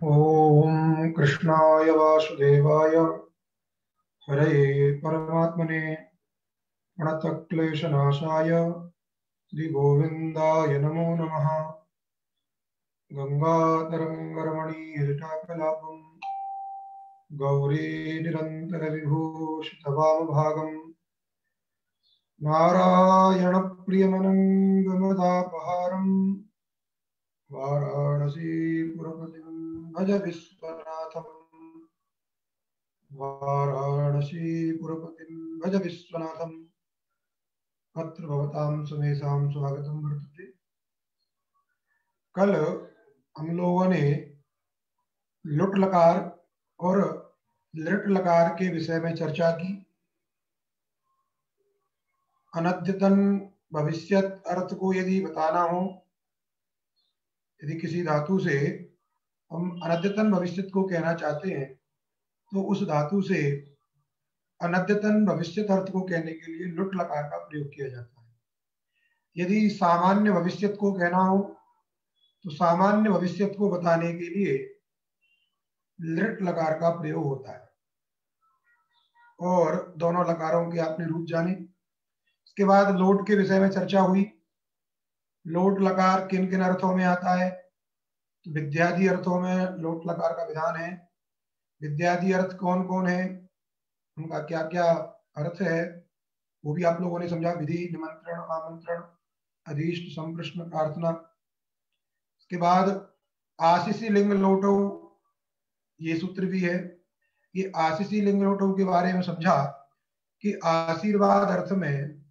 ओम कृष्णाय वासुदेवाय हरये परमात्मने प्रणतक्लेशनाशाय श्रीगोविन्दाय नमो नमः। गंगातरङ्गरमणीयजटाकलापं गौरी निरन्तरविभूषितवामभागं नारायणप्रियमनङ्गमदापहारं वाराणसीपुरपतिं भज विश्वनाथम्। वाराणसीपुरपतिं भज विश्वनाथम्। अत्र भवतां सुमेषां स्वागतं वर्तते। कल हम लोगों ने लुट लकार और लिट लकार के विषय में चर्चा की। अनद्यतन भविष्यत अर्थ को यदि बताना हो, यदि किसी धातु से हम अनद्यतन भविष्यत को कहना चाहते हैं तो उस धातु से अनद्यतन भविष्यत अर्थ को कहने के लिए लुट लकार का प्रयोग किया जाता है। यदि सामान्य भविष्यत को कहना हो तो सामान्य भविष्यत को बताने के लिए लिट लकार का प्रयोग होता है। और दोनों लकारों के आपने रूप जाने। इसके बाद लोट के विषय में चर्चा हुई। लोट लकार किन किन अर्थों में आता है? तो विद्यादि अर्थों में लोट लकार का विधान है। विद्यादि अर्थ कौन कौन है, उनका क्या क्या अर्थ है, वो भी आप लोगों ने समझा। विधि, निमंत्रण, आमंत्रण, अधीष्ट, संप्रश्न, प्रार्थना। इसके बाद आशीषी लिंग लोटो, ये सूत्र भी है। ये आशीषी लिंग लोटो के बारे में समझा कि आशीर्वाद अर्थ में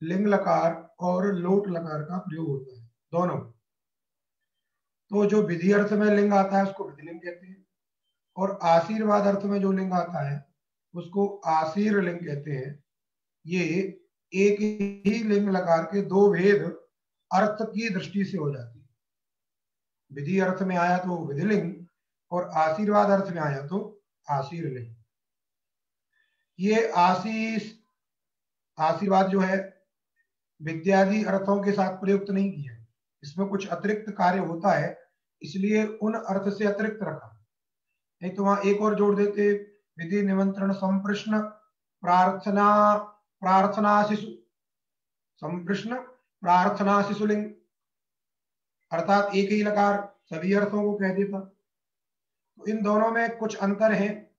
लिंग लकार और लोट लकार का प्रयोग होता है, दोनों। तो जो विधि अर्थ में लिंग आता है उसको विधिलिंग कहते हैं, और आशीर्वाद अर्थ में जो लिंग आता है उसको आशीर लिंग कहते हैं। ये एक ही लिंग लकार के दो भेद अर्थ की दृष्टि से हो जाती है। विधि अर्थ में आया तो विधिलिंग, और आशीर्वाद अर्थ में आया तो आशीर लिंग। ये आशीर्वाद जो है विद्यादि अर्थों के साथ प्रयुक्त नहीं किया, इसमें कुछ अतिरिक्त कार्य होता है, इसलिए उन अर्थ से अतिरिक्त रखा। नहीं तो वहां एक और जोड़ देते, विधि, निमंत्रण, संप्रश्न, प्रार्थना, प्रार्थना शिशु, संप्रश्न, प्रार्थना शिशुलिंग, अर्थात एक ही लकार सभी अर्थों को कह देता। तो इन दोनों में कुछ अंतर है,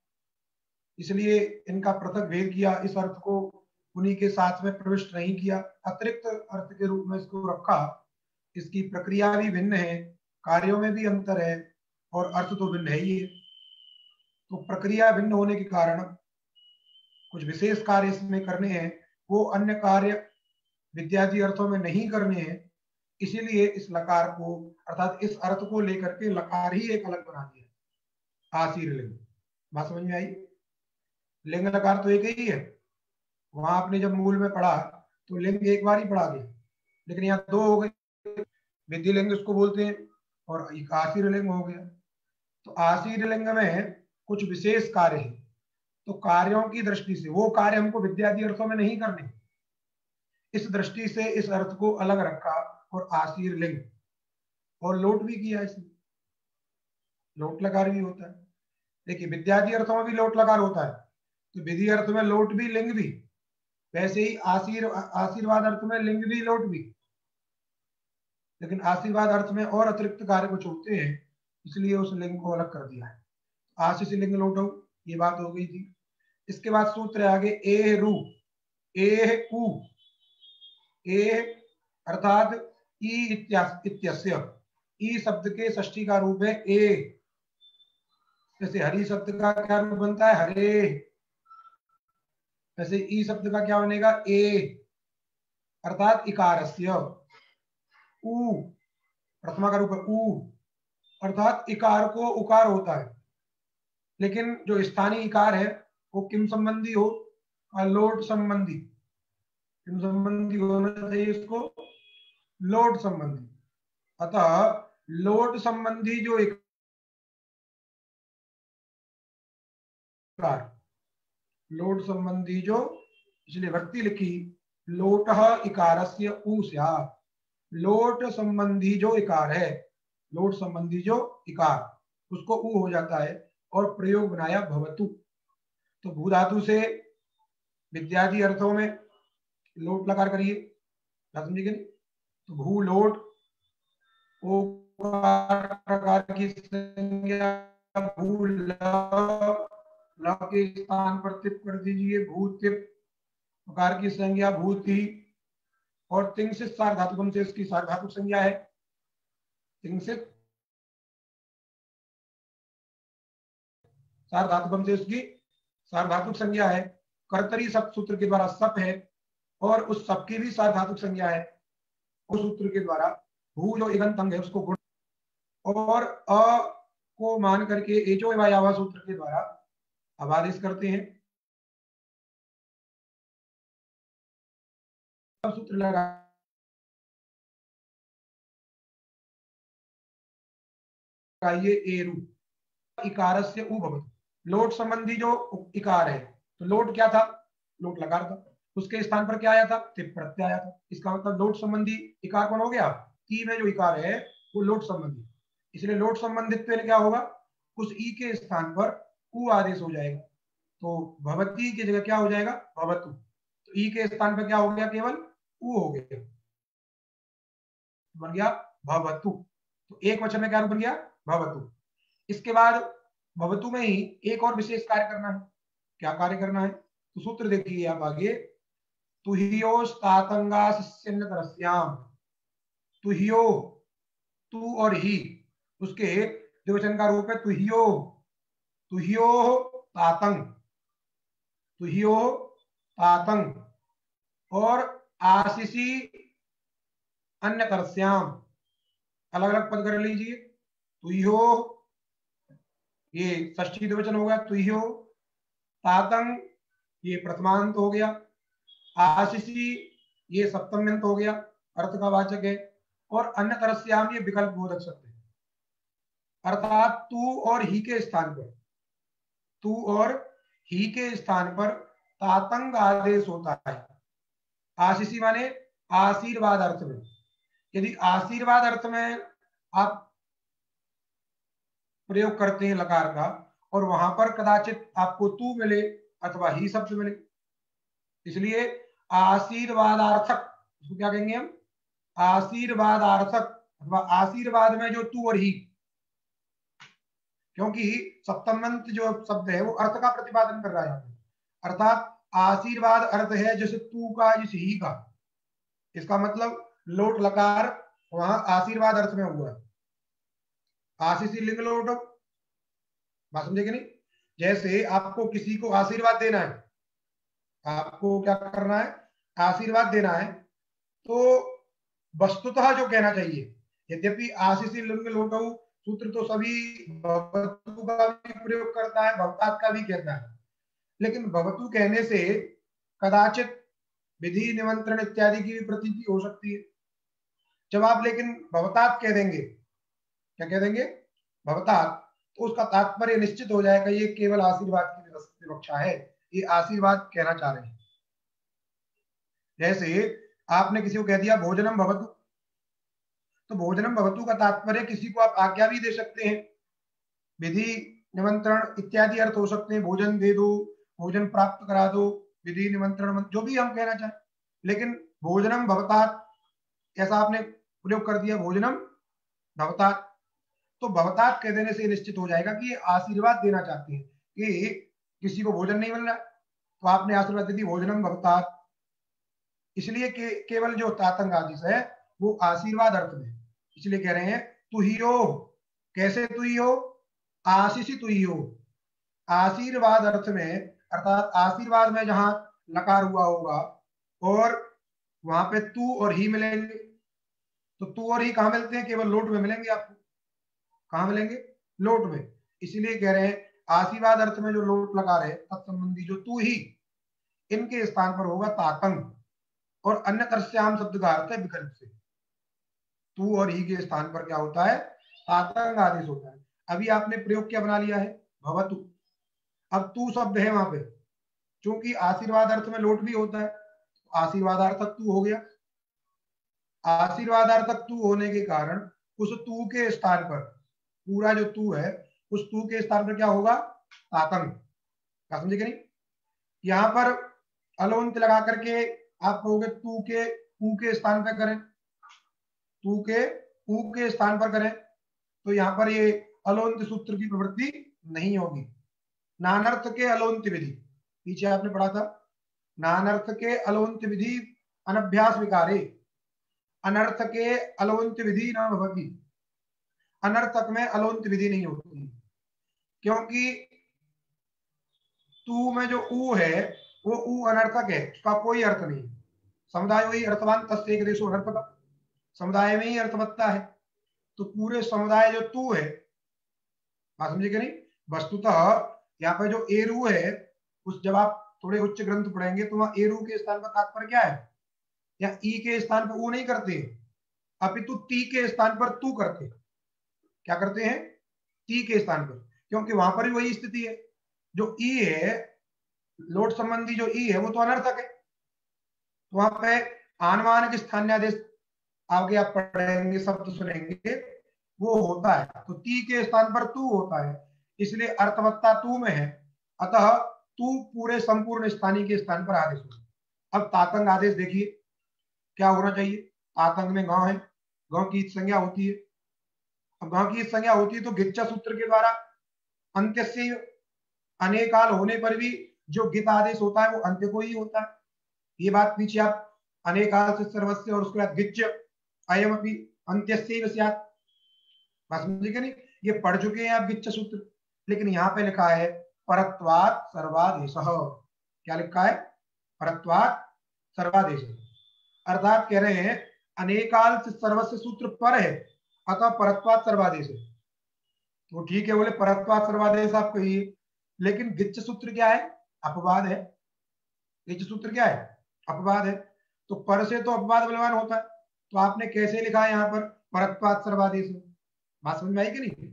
इसलिए इनका पृथक भेद किया। इस अर्थ को उन्हीं के साथ में प्रविष्ट नहीं किया, अतिरिक्त अर्थ के रूप में इसको रखा। इसकी प्रक्रिया भी भिन्न है, कार्यों में भी अंतर है, और अर्थ तो भिन्न है ही है। तो प्रक्रिया भिन्न होने के कारण कुछ विशेष कार्य इसमें करने हैं, वो अन्य कार्य विद्यादि अर्थों में नहीं करने हैं। इसीलिए इस लकार को, अर्थात इस अर्थ को लेकर के लकार ही एक अलग बना दिया, आशीर लिंग। बात समझ में आई? लिंग लकार तो एक ही है। वहां आपने जब मूल में पढ़ा तो लिंग एक बार ही पढ़ा गया, लेकिन यहाँ दो हो गए। विधि लिंग उसको बोलते हैं, और एक आशीर लिंग हो गया। तो आशीर लिंग में कुछ विशेष कार्य है, तो कार्यों की दृष्टि से वो कार्य हमको विद्यादि अर्थों में नहीं करने, इस दृष्टि से इस अर्थ को अलग रखा और आशीर लिंग। और लोट भी किया, इसमें लोट लकार भी होता है। देखिए विद्यादि अर्थों में भी लोट लकार होता है, तो विधि अर्थ में लोट भी लिंग भी, वैसे ही आशीर्वाद अर्थ में लिंग भी लोट भी। लेकिन आशीर्वाद अर्थ में और अतिरिक्त कार्य कुछ होते हैं, इसलिए उस लिंग को अलग कर दिया है। आशीष लिंग लोटो, ये बात हो गई थी। इसके बाद सूत्र आगे ए रू, ए उ, ए अर्थात ई इत्यस्य, ई शब्द के षष्ठी का रूप है ए। जैसे हरि शब्द का क्या रूप बनता है? हरे। वैसे ई शब्द का क्या बनेगा? ए, अर्थात इकारस्य। उ प्रथमा का रूप है उ, अर्थात इकार को उकार होता है, लेकिन जो स्थानीय इकार है वो किम संबंधी हो? लोट संबंधी। किम संबंधी होना चाहिए इसको? लोट संबंधी। अतः लोट संबंधी जो इकार, लोट संबंधी जो, इसलिए व्यक्ति लिखी लोटः इकारस्य उ स्यात्। लोट संबंधी जो इकार है, लोट संबंधी जो इकार, उसको ऊ हो जाता है और प्रयोग बनाया भवतु। तो भू धातु से विद्यादि अर्थों में लोट लकार करिए, समझिए। तो भू लोट, ओकार प्रकार की संज्ञा भू ल के स्थान पर तिप कर दीजिए, भूतिप प्रकार की संज्ञा भूति। और तिंसित सार धातुकम से इसकी सार धातुक संज्ञा है तिंसित, सार धातुकम से इसकी सार धातुक संज्ञा है। कर्तरी सप सूत्र के द्वारा सप है और उस सप की भी सार धातुक संज्ञा है। उस सूत्र के द्वारा भू जो इगंत अंग है उसको गुण, और अ को मान करके एचो एवा सूत्र के द्वारा अब आदेश करते हैं। सूत्र लगाइए एरु इकारस्य उ भवति। लोट संबंधी जो इकार है, तो लोट क्या था, लोट लकार था, उसके स्थान पर क्या आया था, तिप प्रत्यय आया था। इसका मतलब लोट संबंधी इकार कौन हो गया, ती में जो इकार है वो लोट संबंधी, इसलिए लोट संबंधित क्या होगा, उस ई के स्थान पर उ आदेश हो जाएगा। तो भवती की जगह क्या हो जाएगा, भवतु। तो ई के स्थान पर क्या हो गया, केवल उ हो गया, बन गया भवतु। तो एक वचन में क्या बन गया, भवतु। इसके बाद भवतु में ही एक और विशेष कार्य करना है। क्या कार्य करना है, तो सूत्र देखिए आप आगे, तुहियोस्तातंगास्यन्नतरस्याम। तुहियो, तू और ही, उसके द्विवचन का रूप है तुहियो, तुहियो तातंग, तुहियो तातंग। और आशीषी अन्य तरस्याम, अलग अलग पद कर लीजिए। तुहियो ये षष्ठी द्विवचन होगा, तुहियो। तातंग ये प्रथमांत हो गया। आशीषी ये सप्तम्यंत हो गया, अर्थ का वाचक है। और अन्य तरस्याम ये विकल्प बोधक शब्द है, अर्थात तू और ही के स्थान पर, तू और ही के स्थान पर तातंग आदेश होता है। आशीषी माने आशीर्वाद अर्थ में। यदि आशीर्वाद अर्थ में आप प्रयोग करते हैं लकार का और वहां पर कदाचित आपको तू मिले अथवा ही शब्द मिले, इसलिए आशीर्वादार्थक, इसको क्या कहेंगे हम, आशीर्वादार्थक अथवा आशीर्वाद में जो तू और ही, क्योंकि सप्तमंत जो शब्द है वो अर्थ का प्रतिपादन कर रहा है, अर्थात आशीर्वाद अर्थ है जैसे तू का, जिस ही का। इसका मतलब लोट लकार वहां आशीर्वाद अर्थ में हुआ है। आशीषी लिंग लोट, बात समझे कि नहीं। जैसे आपको किसी को आशीर्वाद देना है, आपको क्या करना है, आशीर्वाद देना है, तो वस्तुतः जो कहना चाहिए, यद्यपि आशीषी लिंग लोट सूत्र तो सभी भवतु का भी प्रयोग करता है, भवतात का भी कहता है, लेकिन भवतु कहने से कदाचित विधि निमंत्रण इत्यादि की भी प्रतीति हो सकती है। जब आप लेकिन भवतात कह देंगे, क्या कह देंगे, भवतात, तो उसका तात्पर्य निश्चित हो जाएगा ये केवल आशीर्वाद की विवक्षा है, ये आशीर्वाद कहना चाह रहे हैं। जैसे आपने किसी को कह दिया भोजनम भवतु, तो भोजनम भवतु का तात्पर्य किसी को आप आज्ञा भी दे सकते हैं, विधि निमंत्रण इत्यादि अर्थ हो सकते हैं, भोजन दे दो, भोजन प्राप्त करा दो, विधि निमंत्रण, जो भी हम कहना चाहें। लेकिन भोजनम भवतात ऐसा आपने प्रयोग कर दिया, भोजनम भवतात, तो भवतात कह देने से निश्चित हो जाएगा कि ये आशीर्वाद देना चाहते हैं कि किसी को भोजन नहीं मिल रहा, तो आपने आशीर्वाद दे दी भोजनम भवतात। इसलिए केवल जो तातंग आदेश है वो आशीर्वाद अर्थ में, इसलिए कह रहे हैं तुहियो। कैसे तुहियो, आशीषी तुहियो, आशीर्वाद अर्थ में, अर्थात आशीर्वाद में जहां लकार हुआ होगा और वहां पे तू और ही मिलेंगे, तो तू और ही कहां मिलते हैं, केवल लोट में मिलेंगे आपको। कहां मिलेंगे, लोट में। इसीलिए कह रहे हैं आशीर्वाद अर्थ में जो लोट लकार है तत्संबंधी जो तू ही, इनके स्थान पर होगा तातंग, और अन्य तरस्याम शब्द का अर्थ है विकल्प से। तू और ही के स्थान पर क्या होता है, तातंग आदेश होता है। अभी आपने प्रयोग क्या बना लिया है, भवतु। अब तू शब्द है वहां पे, क्योंकि आशीर्वाद अर्थ में लोट भी होता है, आशीर्वादार्थक तू हो गया। आशीर्वादार्थक तू होने के कारण उस तू के स्थान पर पूरा जो तू है उस तू के स्थान पर क्या होगा, तातंग। क्या समझे कि नहीं? यहां पर अलोंत लगा करके आप कहोगे तू के ऊ के स्थान पर करें, तू के ऊ के स्थान पर करें, तो यहां पर ये अलोंत सूत्र की प्रवृत्ति नहीं होगी। नानर्थ के अलोंत विधि, पीछे आपने पढ़ा था, नानर्थ के अलोंत विधि अनभ्यास विकारे, अनर्थ के अलोंत विधि न भवति। अनर्थक में अलोंत विधि नहीं होती, क्योंकि तू में जो ऊ है वो ऊ अनर्थक है, उसका कोई अर्थ नहीं। समुदाय वही अर्थवान तस्य एक देशो अनर्थक, समुदाय में ही अर्थ बनता है। तो पूरे समुदाय जो तू है, बात समझे कि नहीं? वस्तुतः यहाँ पर जो एरू है, उस जब आप थोड़े उच्च ग्रंथ पढ़ेंगे तो वहां एरू के स्थान पर तात्पर्य क्या है, या ई के स्थान पर ऊ नहीं करते, अपितु ती के स्थान पर तू करते। क्या करते हैं? ती के स्थान पर, क्योंकि वहां पर भी वही स्थिति है। जो ई है, लोट संबंधी जो ई है वो तो अनर्थक है, तो वहां पे आनवानक स्थान्यादेश आगे आप पढ़ेंगे, शब्द सुनेंगे, वो होता है। तो ती के स्थान पर तू होता है, इसलिए अर्थवत्ता तू में है, अतः तू पूरे संपूर्ण स्थानीय के स्थान पर आदेश होगा। अब तातंग आदेश देखिए क्या होना चाहिए। तातंग में गांव है, गांव की संज्ञा होती है। अब गांव की संज्ञा होती है तो गिच्चा सूत्र के द्वारा अंत्य से अनेकाल होने पर भी जो गित आदेश होता है वो अंत्य को ही होता है। ये बात पीछे आप अनेकाल से सर्वस्व और उसके बाद गिच्च अयम अपनी अंत्यस्यैव स्यात्, बात समझे क्या नहीं? ये पढ़ चुके हैं आप गिच्च सूत्र, लेकिन यहाँ पे लिखा है परत्वात् सर्वादेशः। क्या लिखा है? परत्वात् सर्वादेश, अर्थात कह रहे हैं अनेकाल से सर्वस्व सूत्र पर है, अतः परत्वात् सर्वादेश है। तो ठीक है, बोले परत्वात् सर्वादेश आप कहिए, लेकिन गिच्च सूत्र क्या है? अपवाद है। गिच्च सूत्र क्या है? अपवाद है। तो पर से तो अपवाद बलवान होता है, तो आपने कैसे लिखा है यहाँ पर परत्वात् सर्वादेश? बात समझ में आई कि नहीं?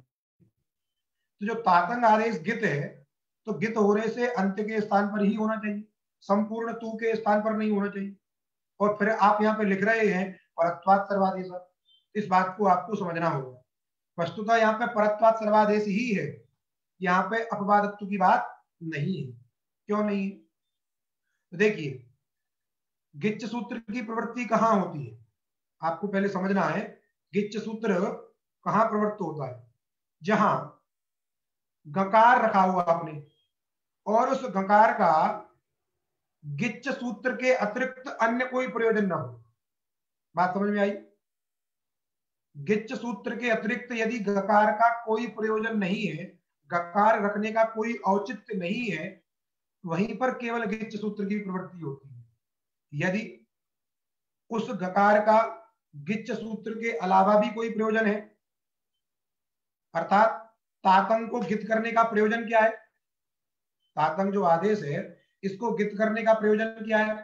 तो जो तातंग आदेश गित है, तो गित होने से अंत्य के स्थान पर ही होना चाहिए, संपूर्ण तू के स्थान पर नहीं होना चाहिए। और फिर आप यहाँ पे लिख रहे हैं परत्वात् सर्वादेश, इस बात को आपको समझना होगा। वस्तुतः यहाँ पे परत्वात् सर्वादेश ही है, यहाँ पे अपवादत्व की बात नहीं है। क्यों नहीं है? तो देखिए, गिच्च सूत्र की प्रवृत्ति कहां होती है, आपको पहले समझना है। गिच्च सूत्र कहां प्रवृत्त होता है? जहां गकार रखा हुआ आपने और उस गकार का गिच्च सूत्र के अतिरिक्त अन्य कोई प्रयोजन न हो। बात समझ में आई? गिच्च सूत्र के अतिरिक्त यदि गकार का कोई प्रयोजन नहीं है, गकार रखने का कोई औचित्य नहीं है, वहीं पर केवल गिच्च सूत्र की प्रवृत्ति होती है। यदि उस गकार का गिच्च सूत्र के अलावा भी कोई प्रयोजन है, अर्थात तातंग को गित करने का प्रयोजन क्या है? तातंग जो आदेश है, इसको गित करने का प्रयोजन क्या है?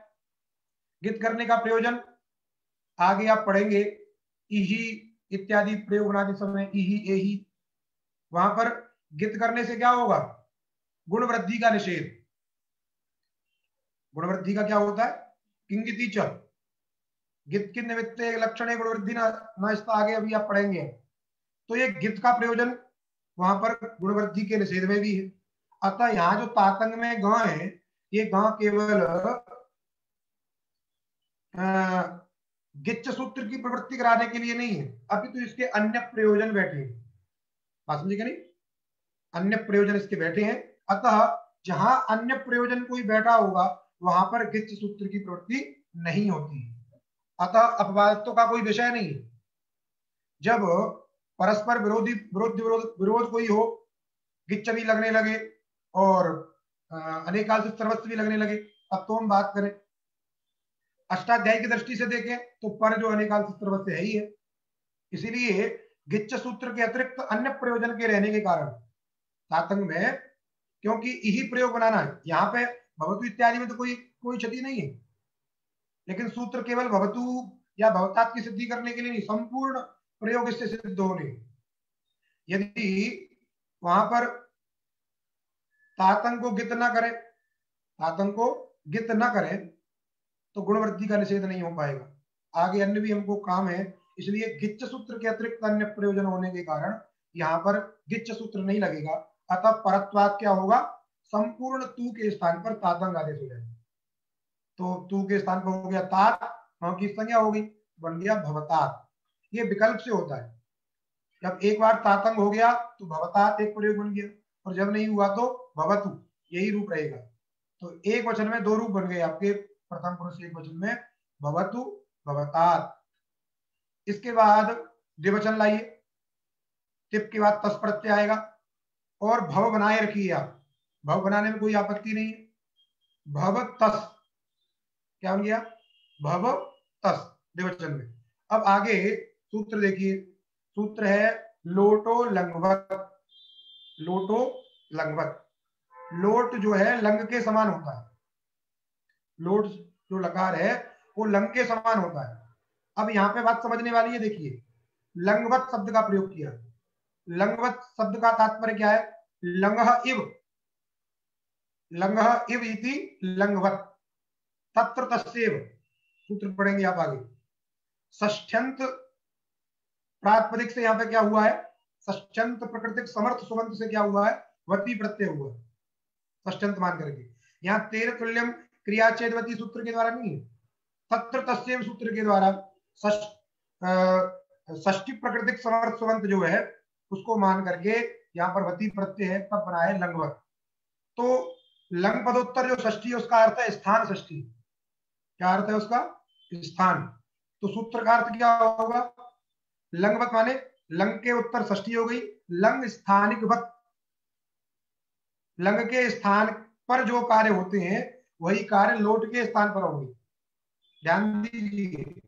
गित करने का प्रयोजन आगे आप पढ़ेंगे, इही इत्यादि प्रयोग बनाते समय, इही एही, वहां पर गित करने से क्या होगा? गुण वृद्धि का निषेध। गुण वृद्धि का क्या होता है? किंगिति च गित की निमित्त लक्षण गुण वृद्धि न इसका आगे अभी आप पढ़ेंगे। तो ये गित का प्रयोजन वहां पर गुण वृद्धि के निषेध में भी है। अतः यहाँ जो तातंग में ग है, ये ग केवल गिच्च सूत्र की प्रवृत्ति कराने के लिए नहीं है, अभी तो इसके अन्य प्रयोजन बैठे हैं। बात समझे क्या नहीं? अन्य प्रयोजन इसके बैठे हैं, अतः जहां अन्य प्रयोजन कोई बैठा होगा वहां पर गिच्च सूत्र की प्रवृत्ति नहीं होती है। अतः अपवादत्व का कोई विषय नहीं है। जब परस्पर विरोधी विरोध कोई हो, गिच्च भी लगने लगे और अनेकाल से सर्वस्व भी लगने लगे, अब तो हम बात करें अष्टाध्यायी की दृष्टि से देखें तो पर जो अनेकाल से सर्वस्व है ही है। इसीलिए गिच्च सूत्र के अतिरिक्त अन्य प्रयोजन के रहने के कारण तातंग में, क्योंकि यही प्रयोग बनाना है, यहाँ पे भवतु इत्यादि में तो कोई क्षति नहीं है, लेकिन सूत्र केवल भवतु या भवतात की सिद्धि करने के लिए नहीं, संपूर्ण प्रयोग इससे सिद्ध होने। यदि वहां पर तातंग को गित न करें, तातंग को गित न करें तो गुणवृद्धि का निषेध नहीं हो पाएगा। आगे अन्य भी हमको काम है, इसलिए गिच्च सूत्र के अतिरिक्त अन्य प्रयोजन होने के कारण यहाँ पर गिच्छ सूत्र नहीं लगेगा, अतः परत्वात क्या होगा, संपूर्ण तू के स्थान पर तातंग आदेश हो जाएगा। तो तू के स्थान पर हो गया तात, हाँ की संज्ञा हो गई, बन गया भवतात। ये विकल्प से होता है, जब एक बार तातंग हो गया तो भवतात एक प्रयोग बन गया, और जब नहीं हुआ तो भवतु, यही रूप रहेगा। तो एक वचन में दो रूप बन गए आपके, प्रथम पुरुष एक वचन में भवतु भवतात। इसके बाद द्विवचन लाइए, तिप के बाद तस प्रत्यय आएगा, और भव बनाए रखिए आप, भव बनाने में कोई आपत्ति नहीं है। भव तस क्या बन गया, भव तस द्विवचन में। अब आगे सूत्र देखिए, सूत्र है लोटो लंगवत। लोटो लंगवत, लोट जो है लंग के समान होता है, लोट जो लकार है वो लंग के समान होता है। अब यहाँ पे बात समझने वाली है, देखिए लंगवत शब्द का प्रयोग किया। लंगवत शब्द का तात्पर्य क्या है, लंगह इव, लंगह इव इति लंगवत, तत्र तस्यैव, सूत्र पढ़ेंगे आप आगे। षष्ठ्यंत प्रातिपदिक से यहाँ पे क्या हुआ है, षष्ठ्यंत प्रकृतिक समर्थ सुबंत से क्या हुआ है, वती प्रत्यय हुआ है, षष्ठ्यंत मान करके। यहाँ तेर तुल्यम क्रियाचेदवती सूत्र के द्वारा नहीं है, तत्र तस्यैव सूत्र के द्वारा षष्ठी प्रकृतिक समर्थ सुबंत जो है उसको मान करके यहाँ पर वती प्रत्यय है, तब बना है लंगवत। तो लंग पदोत्तर जो षष्ठी है उसका अर्थ है स्थान षष्ठी। क्या अर्थ है उसका, स्थान। तो सूत्र का अर्थ क्या होगा, लंगवत माने लंग के उत्तर षष्ठी हो गई, लंग स्थानिक वत, लंग के स्थान पर जो कार्य होते हैं वही कार्य लोट के स्थान पर होंगे। ध्यान दीजिए,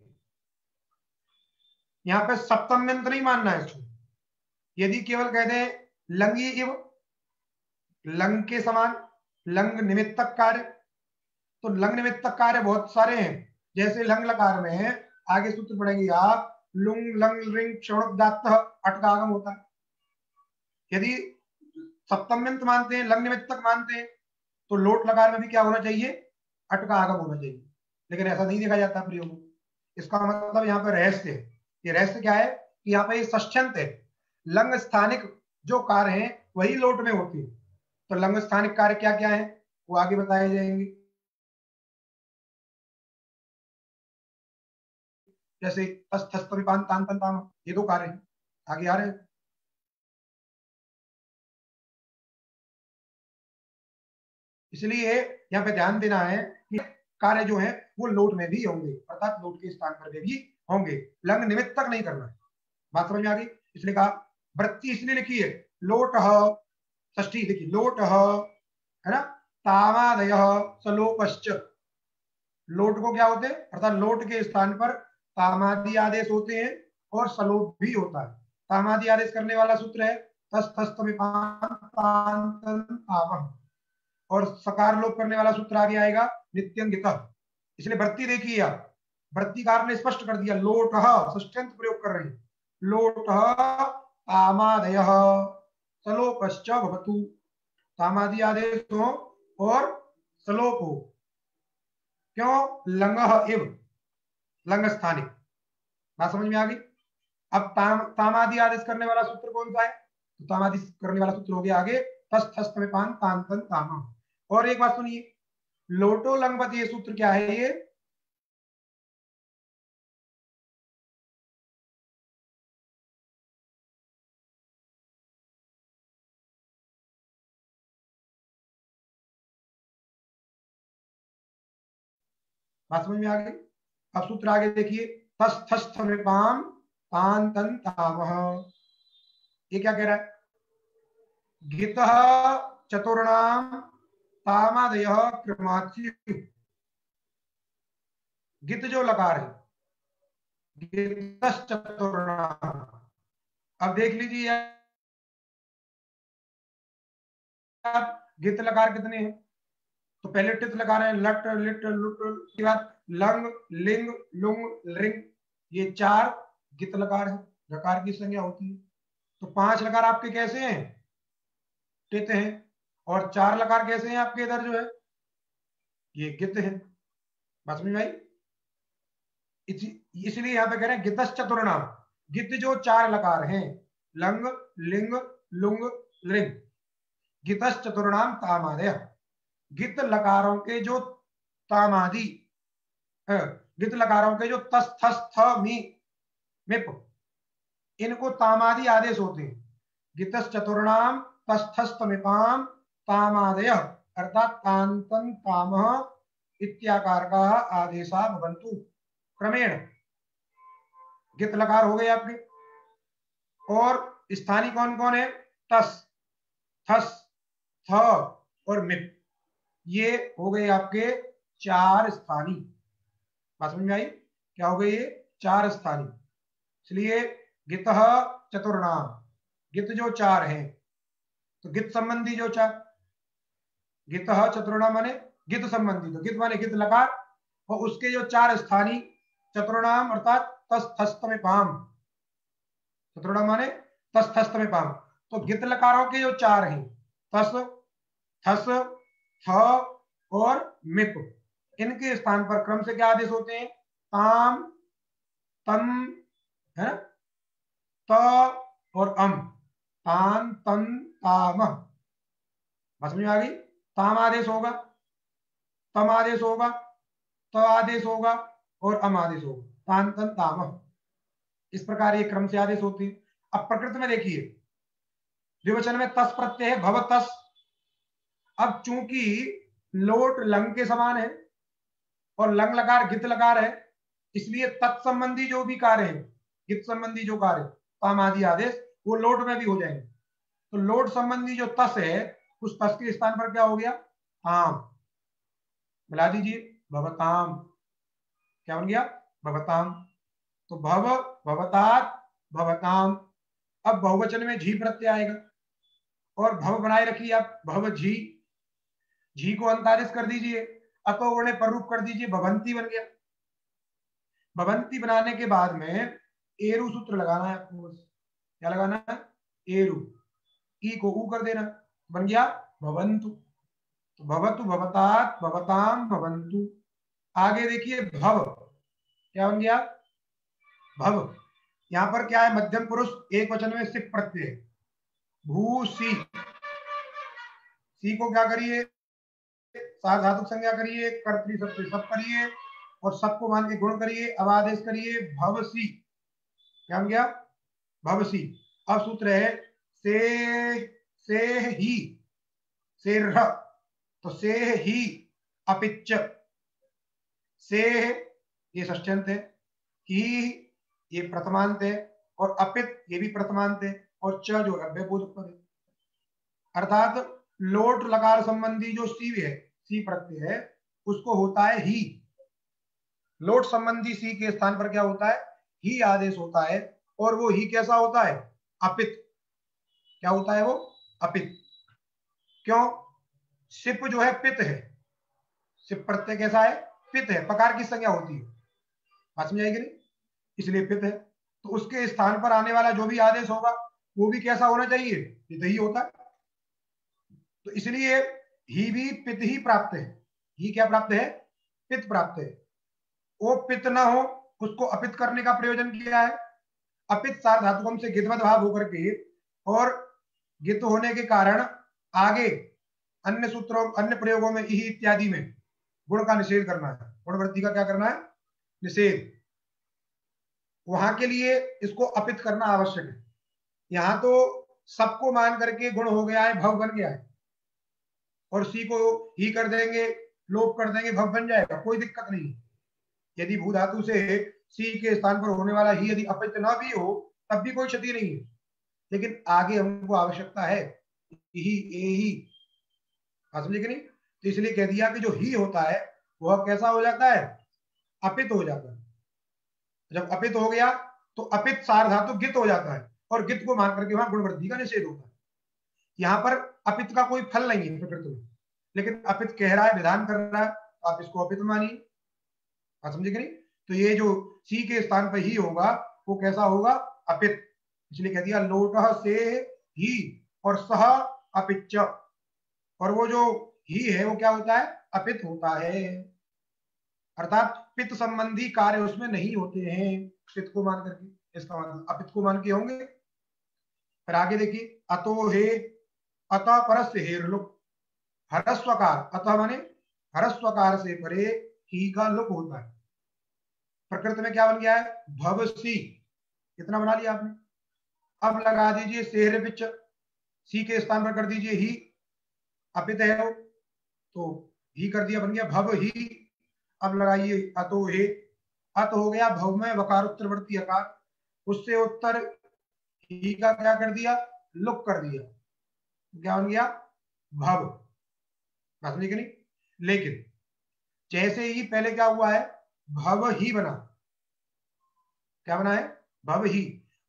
यहाँ पे सप्तम अंत नहीं मानना है इसको। यदि केवल कह दें लंगी इव, लंग के समान, लंग निमित्तक कार्य, तो लंग निमित्तक कार्य बहुत सारे हैं, जैसे लंग लकार में है, आगे सूत्र पढ़ेंगे आप, लुंग लंग रिंग क्षणोदात्त अट का आगम होता है। यदि सप्तम्यंत मानते हैं, लंग निमित्तक मानते हैं, तो लोट लकार में भी क्या होना चाहिए, अट का आगम होना चाहिए, लेकिन ऐसा नहीं देखा जाता प्रयोग। इसका मतलब यहाँ पर रहस्य है। ये रहस्य क्या है कि यहाँ पे षष्ठ्यंत है, लंग स्थानिक जो कार्य हैं वही लोट में होती है। तो लंग स्थानिक कार्य क्या क्या है वो आगे बताए जाएंगे, जैसे तस थस तविपान तान तन ताम, ये दो कार्य हैं, आगे आ रहे हैं। इसलिए यहाँ पे ध्यान देना है कि कार्य जो है वो लोट में भी होंगे, अर्थात लोट के स्थान पर भी होंगे, लंग निमित्त तक नहीं करना है। बात समझ में आ गई, इसलिए कहा वृत्ति इसलिए लिखी है लोट षष्ठी, देखिए लोट है ना, तामादय सलोपश्च, लोट को क्या होते हैं, अर्थात लोट के स्थान पर तामादि आदेश होते हैं और सलोप भी होता है। तामादि आदेश करने वाला सूत्र है तस थस्त और सकार लोप करने वाला सूत्र आगे आएगा नित्यंगित। इसलिए वृत्ति देखिए आप, वृत्तिकार ने स्पष्ट कर दिया लोट षष्ठ्यंत प्रयोग कर रहे हैं, लोट तामादय सलोपश्च भवतु, तामादि आदेश हो और सलोप हो, क्यों, लंग इव, लंग स्थानिक। बात समझ में आ गई। अब तामादि आदेश करने वाला सूत्र कौन सा है, तो तामादि करने वाला सूत्र हो गया आगे तस थस तमेपान तान तन तामा। और एक बात सुनिए, लोटो लंगवत ये सूत्र क्या है, ये बात समझ में आ गई। अब सूत्र आगे देखिए, तस थस तमेपान तान तन तामह, ये क्या कह रहा है, गीतः चतुर्णाम तामादय क्रमाची, गित जो लकार है, गितश्च चतुर्णाम। अब देख लीजिए आप, गित लकार कितने हैं, तो पहले टित लगा रहे हैं, लट लिट लुट, उसके बाद लंग लिंग लुंग रिंग, ये चार गित लकार है, लकार की संज्ञा होती है। तो पांच लकार आपके कैसे हैं, टित हैं, और चार लकार कैसे हैं आपके इधर जो है, ये गित है। बात समझ में आई। इसलिए यहां पे कह रहे हैं गितश्च चतुर्णाम, गित जो चार लकार हैं, लंग लिंग लुंग लिंग। गितश्च चतुर्णाम तामादय, गित लकारों के जो तामादि, गित लकारों के जो तस थस थ मी मिप, इनको तामादि आदेश होते हैं। गितस चतुर्णाम तस्थस्तमिपाम तामादय अर्थात तांतन तामह इत्याकार का आदेशा भवन्तु। क्रमेण गित लकार हो गए आपके, और स्थानी कौन कौन है? तस, थस, थ और मिप, ये हो गए आपके चार स्थानी। बात समझ में आई? क्या हो गए ये? चार स्थानी। इसलिए गितः चतुर्णाम, गित जो चार हैं, तो गित संबंधी जो चार, गितः चतुर्णाम माने गित संबंधी, तो गित माने गित लकार, और उसके जो चार स्थानी चतुर्णाम अर्थात तस थस्त में पाम, चतुर्णाम माने तस थस्त में पाम। तो गित लकारों के जो चार हैं, तस, थस, थ और मिप, इनके स्थान पर क्रम से क्या आदेश होते हैं? ताम, तम, है, त और अम, तान तन ताम। समझ में आ गई? ताम आदेश होगा, तम आदेश होगा, त आदेश होगा और अम आदेश होगा, तान तन ताम। इस प्रकार ये क्रम से आदेश होते हैं। अब प्रकृति में देखिए, द्विवचन में तस प्रत्यय है, भव तस। अब चूंकि लोट लंग के समान है और लंग लकार गित लकार है, इसलिए तत्संबंधी जो भी कार्य है, गित संबंधी जो कार्य ताम आदि आदेश, वो लोट में भी हो जाएंगे। तो लोट संबंधी जो तस है, उस तस के स्थान पर क्या हो गया? ताम। मिला दीजिए, भवताम। क्या बन गया? भवताम। तो भव, भवतात, भवताम। अब बहुवचन में झी प्रत्यय आएगा, और भव बनाए रखिए आप, भव झी, झी को अंतादेश कर दीजिए, अतो वर्णे पर रूप कर दीजिए, भवंती बन गया। भवंती बनाने के बाद में एरु सूत्र लगाना है आपको, बस क्या लगाना है? एरु, ई को ऊ कर देना, बन गया भवंतु। तो भवतु, भवतात, भवताम, भवंतु। आगे देखिए भव, क्या बन गया? भव। यहां पर क्या है? मध्यम पुरुष एक वचन में सिप प्रत्यय, भूसी। सी को क्या करिए? सार्वधातुक संज्ञा करिए, कर्तरी सबसे सब करिए, और सबको मान के गुण करिए, अब आदेश करिए भवसी। क्या बन गया? भवसी। अब सूत्र है से ही, से रह, तो से ही अपिच, से ये षष्ठ्यंत है, ही ये प्रथमांत है, और अपित ये भी प्रथमांत है, और च जो अव्ययबोधक पद है। अर्थात लोट लकार संबंधी जो सी है, सी प्रत्यय है, उसको होता है ही। लोट संबंधी सी के स्थान पर क्या होता है? ही आदेश होता है, और वो ही कैसा होता है? अपित। क्या होता है वो? अपित। क्यों? सिप जो है पित है, सिप प्रत्यय कैसा है? पित है, पकार की संज्ञा होती है। बात समझ आएगी नहीं? इसलिए पित है, तो उसके स्थान पर आने वाला जो भी आदेश होगा वो भी कैसा होना चाहिए? पित ही होता है। तो इसलिए ही भी पित ही प्राप्त है। ही क्या प्राप्त है? पित प्राप्त है। वो पित ना हो, उसको अपित करने का प्रयोजन क्या है? अपित सार्वधातुकम से गितवत भाव होकर के, और गित होने के कारण आगे अन्य सूत्रों, अन्य प्रयोगों में ही इत्यादि में गुण का निषेध करना है, गुणवृत्ति का क्या करना है? निषेध। वहां के लिए इसको अपित करना आवश्यक है। यहां तो सबको मान करके गुण हो गया है, भव बन गया है, और सी को ही कर देंगे, लोप कर देंगे, भव बन जाएगा, कोई दिक्कत नहीं। यदि भू धातु से सी के स्थान पर होने वाला ही यदि अपित ना भी हो, तब भी कोई क्षति नहीं है। लेकिन आगे हमको आवश्यकता है ही, ए ही, समझे कि नहीं? तो इसलिए कह दिया कि जो ही होता है वह कैसा हो जाता है? अपित हो जाता है। जब अपित हो गया तो अपित सार्वधातुक गित हो जाता है, और गित को मान करके वहां गुण वृद्धि का निषेध होता है। यहाँ पर अपित का कोई फल नहीं है प्रकृति में, लेकिन अपित कह रहा है, विधान कर रहा है, आप इसको अपित मानिए। समझे कि नहीं? तो ये जो सी के स्थान पर ही होगा वो कैसा होगा? अपित। इसलिए कह दिया लोट से ही और सह अपिच, और वो जो ही है वो क्या होता है? अपित होता है। अर्थात पित्त संबंधी कार्य उसमें नहीं होते हैं, पित्त को मान करके। इसका मतलब अपित को मान के होंगे। फिर आगे देखिए, अतो हे, अतः परस्य हेर लुक, हरस्वकार, अतः माने हरस्वकार से परे ही का लुक होता है। प्रकृति में क्या बन गया है, भवसी, कितना बना लिया आपने। अब लगा दीजिए सेहरे पिच, सी के स्थान पर कर दीजिए ही, अपित है वो, तो ही कर दिया, बन गया भव ही। अब लगाइए अतो हे, अत हो गया भव में वकार उत्तरवर्ती आकार, उससे उत्तर ही का क्या कर दिया, लुक कर दिया, क्या बन गया, भव। बात नहीं करी, लेकिन जैसे ही पहले क्या हुआ है, भव ही बना, क्या बना है, भव ही।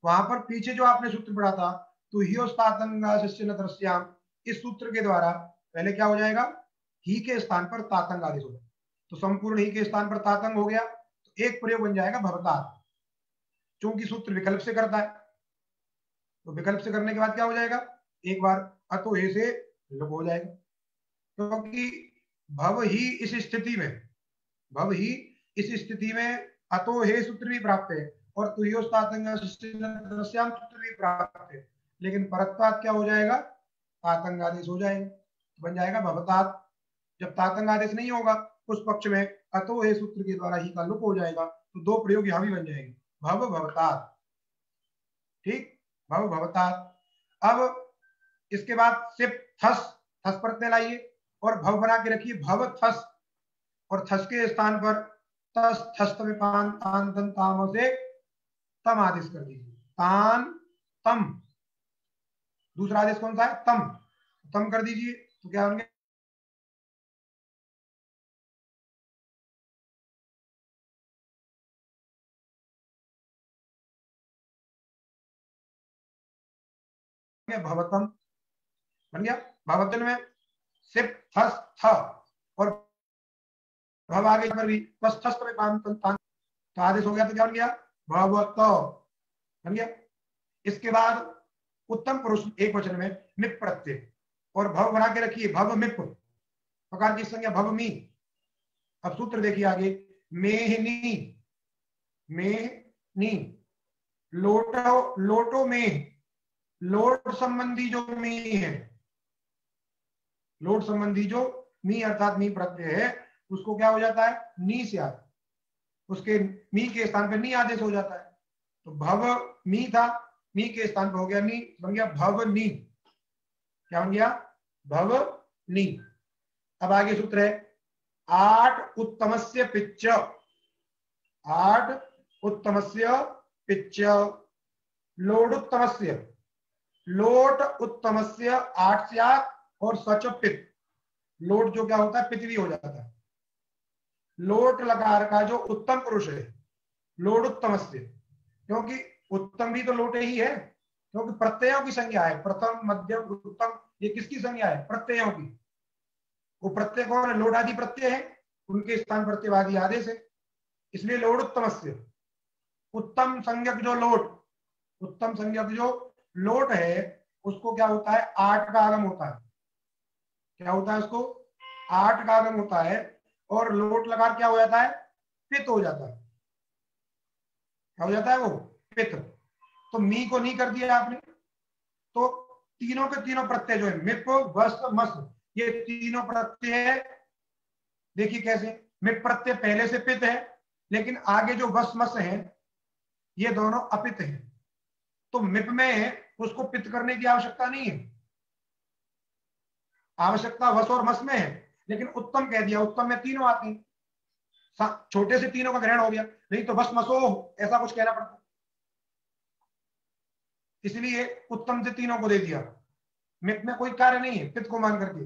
वहां पर पीछे जो आपने सूत्र पढ़ा था, तो हियोस्तातंगा शिष्य न दृश्याम, इस सूत्र के द्वारा पहले क्या हो जाएगा, ही के स्थान पर तातंग आदेश हो जाएगा, तो संपूर्ण ही के स्थान पर तातंग हो गया, तो एक प्रयोग बन जाएगा भवतात। चूंकि सूत्र विकल्प से करता है, तो विकल्प से करने के बाद क्या हो जाएगा, एक बार अतो हे से लुक हो जाएगा, क्योंकि भव ही इस स्थिति में, भव ही इस स्थिति में अतो हे सूत्र भी प्राप्त है और तुयोस्तातंग सूत्र भी प्राप्त है, लेकिन परत्तात क्या हो जाएगा, तातंग आदेश हो जाएगा, तो बन जाएगा भवतात। जब तातंग आदेश नहीं होगा उस पक्ष में अतो हे सूत्र के द्वारा ही का लुक हो जाएगा, तो दो प्रयोग यहां भी बन जाएंगे, भव भवतात। ठीक, भव भवतात। अब इसके बाद सिर्फ थस, थस प्रत्यय लाइए और भव बना के रखिए भव थस, और थस के स्थान पर तस थस्त में पान तान तन ताम से तम आदेश कर दीजिए, तान तम। दूसरा आदेश कौन सा है, तम, तम कर दीजिए, तो क्या होंगे, भवतम बन गया। भवतन में सिर्फ थस थ और भव आगे पर भी तस थस्त में पान तन तान, तो आदेश हो गया, तो क्या बन गया, भवत बन गया। इसके बाद उत्तम पुरुष एक वचन में मिप प्रत्यय और भव बना के रखिए, भव मिप प्रकार की संज्ञा भव मी। अब सूत्र देखिए आगे, मेहनी, मेहनी, लोटो, लोटो में, लोट संबंधी जो मी है, लोट संबंधी जो मी अर्थात मी प्रत्यय है, उसको क्या हो जाता है, नी से आता, उसके मी के स्थान पर नी आदेश हो जाता है, तो भव मी था, मी के स्थान पर हो गया नी, बन गया भव नी, क्या बन गया, भव नी। अब आगे सूत्र है, आठ उत्तमस्य पिच्च, आठ उत्तमस्य पिच्च, लोड उत्तमस्य, लोट उत्तमस्य आठ से आठ और सच पित, लोट जो क्या होता है, पित भी हो जाता है। लोट लकार का जो उत्तम पुरुष है, लोड उत्तमस्य, क्योंकि उत्तम भी तो लोटे ही है, क्योंकि प्रत्ययों की संज्ञा है, प्रथम मध्यम उत्तम, ये किसकी संज्ञा है, प्रत्ययों की। वो प्रत्यय कौन है, लोट आदि प्रत्यय है, उनके स्थान प्रत्ययवादी आदेश है, इसलिए लोड उत्तमस्य। उत्तम संज्ञक जो लोट, उत्तम संज्ञक जो लोट है, उसको क्या होता है, आठ का आगम होता है, क्या होता है उसको, आठ का आगम होता है, और लोट लगा क्या हो जाता है, पित हो जाता है, क्या हो जाता है वो, पित। तो मी को नहीं कर दिया आपने, तो तीनों के तीनों प्रत्यय जो है, मिप वस मस, ये तीनों प्रत्यय देखिए कैसे, मिप प्रत्यय पहले से पित है, लेकिन आगे जो वस मस है ये दोनों अपित हैं, तो मिप में उसको पित करने की आवश्यकता नहीं है, आवश्यकता वस और मस में है, लेकिन उत्तम कह दिया, उत्तम में तीनों आती हैं, छोटे से तीनों का ग्रहण हो गया, नहीं तो वस मसो ऐसा कुछ कहना पड़ता, इसलिए उत्तम से तीनों को दे दिया। मिप में कोई कार्य नहीं है पित को मान करके,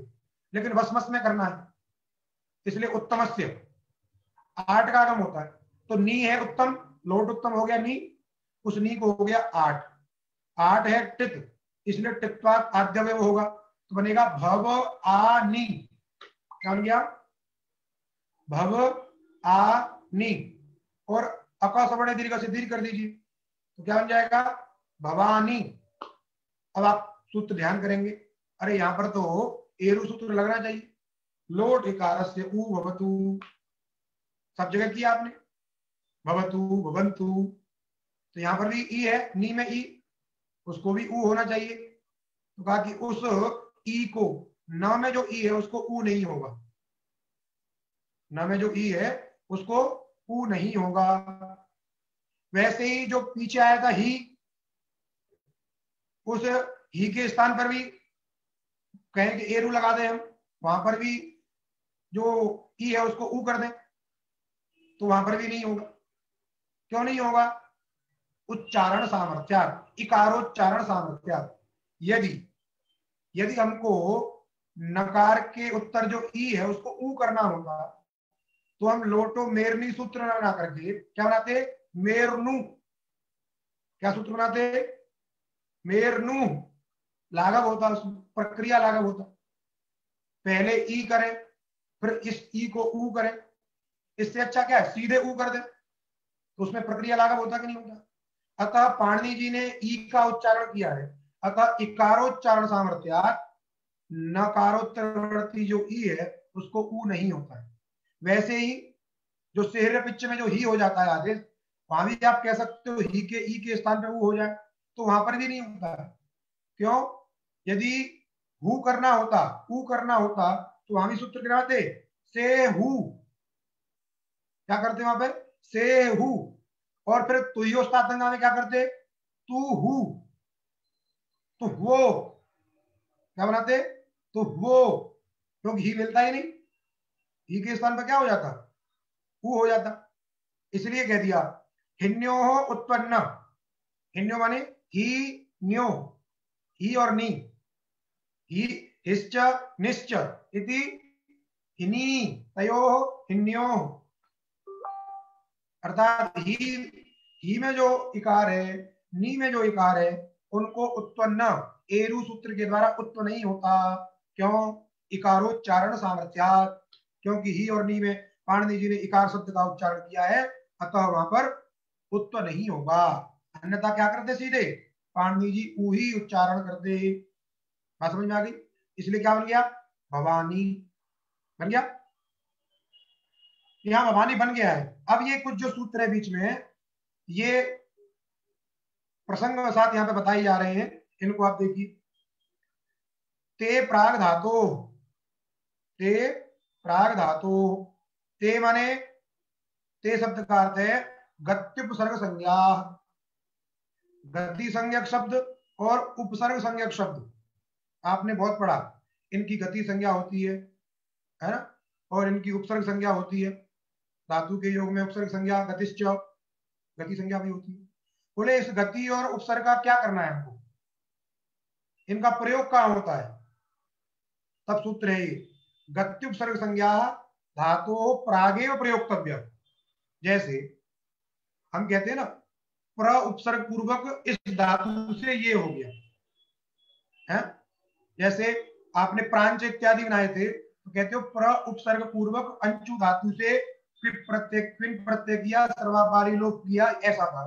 लेकिन वस मस में करना है, इसलिए उत्तमस्य आठ का आगम होता है, तो नी है उत्तम, लोट उत्तम हो गया नी, उस नी को हो गया आठ, आठ है टित, इसलिए टित्वात आद्यवय होगा, तो बनेगा भव आ नी, क्या बन गया, भव आ नी, और अका सवर्ण दीर्घ से दीर्घ कर दीजिए, तो क्या बन जाएगा, भवानी। अब आप सूत्र ध्यान करेंगे, अरे यहां पर तो एरु सूत्र लगना चाहिए, लोट इकारस्य उ भवतु, सब जगह किया आपने, भवतु भवंतु, तो यहां पर भी ई है, नी में ई, उसको भी ऊ होना चाहिए। तो कहा कि उस ई को, न में जो ई है उसको ऊ नहीं होगा, न में जो ई है उसको ऊ नहीं होगा। वैसे ही जो पीछे आया था ही, उस ही के स्थान पर भी कहें कि एरू लगा दें हम, वहां पर भी जो ई है उसको ऊ कर दें, तो वहां पर भी नहीं होगा। क्यों नहीं होगा? उच्चारण सामर्थ्यात्, इकारोच्चारण सामर्थ्यात्। यदि यदि हमको नकार के उत्तर जो ई है उसको ऊ करना होगा, तो हम लोटो मेरनी सूत्र ना करके क्या बनाते? मेरनु। क्या सूत्र बनाते? मेरनु। लाघव होता, प्रक्रिया लाघव होता। पहले ई करें, फिर इस ई को ऊ करें। इससे अच्छा क्या है, सीधे ऊ कर दे, तो उसमें प्रक्रिया लाघव होता कि नहीं होता? अतः पाणिनि जी ने ई का उच्चारण किया है, अतः इकारोच्चारण सामर्थ्यात् नकारोत्तरवर्ती जो ई है उसको ऊ नहीं होता है। वैसे ही जो सेहरे पिच में जो ही हो जाता है आदेश, वहां भी आप कह सकते हो ही के ई के स्थान पे ऊ हो जाए, तो वहां पर भी नहीं होता है। क्यों? यदि हु करना होता, ऊ करना होता, तो वहां भी सूत्र क्या थे? से हु। क्या करते वहां पर? से हु। और फिर तुयो स्टातंगा में क्या करते? तू हु। तो वो क्या बनाते? तो वो, क्योंकि ही मिलता ही नहीं, ही के स्थान पर क्या हो जाता? हु हो जाता। इसलिए कह दिया हिन्यो उत्पन्न। हिन्यो माने ही, न्यो, ही और नी, ही हिश्च निश्च इति हिनी तयो हिन्यो। अर्थात ही में जो इकार है, नी में जो इकार है, उनको उत्पन्न एरु सूत्र के द्वारा उत्पन्न नहीं होता। क्यों? इकारोच्चारण सामर्थ्यात्, क्योंकि ही और नी में पाणिनि जी ने इकार शब्द का उच्चारण किया है, अतः वहां पर उत्पन्न नहीं होगा। अन्यथा क्या करते? सीधे पाणिनि जी ऊ ही उच्चारण करते। बात समझ में आ गई? इसलिए क्या बन गया? भवानी बन गया। यहां भवानी बन गया है। अब ये कुछ जो सूत्र है बीच में, ये प्रसंग के साथ यहाँ पे बताए जा रहे हैं, इनको आप देखिए। ते प्राग धातु, ते प्राग धातु, ते माने, ते शब्द का अर्थ है गत्युपसर्ग संज्ञा। गति संज्ञक शब्द और उपसर्ग संज्ञक शब्द आपने बहुत पढ़ा। इनकी गति संज्ञा होती है ना, और इनकी उपसर्ग संज्ञा होती है। धातु के योग में उपसर्ग संज्ञा गतिश्च, गति संज्ञा भी होती है। बोले इस गति और उपसर्ग का क्या करना है हमको, इनका प्रयोग कहां होता है? तब सूत्र है ये, गत्युपसर्ग संज्ञा धातु प्रागेव प्रयोक्तव्य। जैसे हम कहते हैं ना, प्र उपसर्ग पूर्वक इस धातु से ये हो गया है। जैसे आपने प्रांच इत्यादि बनाए थे, तो कहते हो प्र उपसर्ग पूर्वक अंचु धातु से क्विन प्रत्यय किया, सर्वापारी लोप किया, ऐसा था।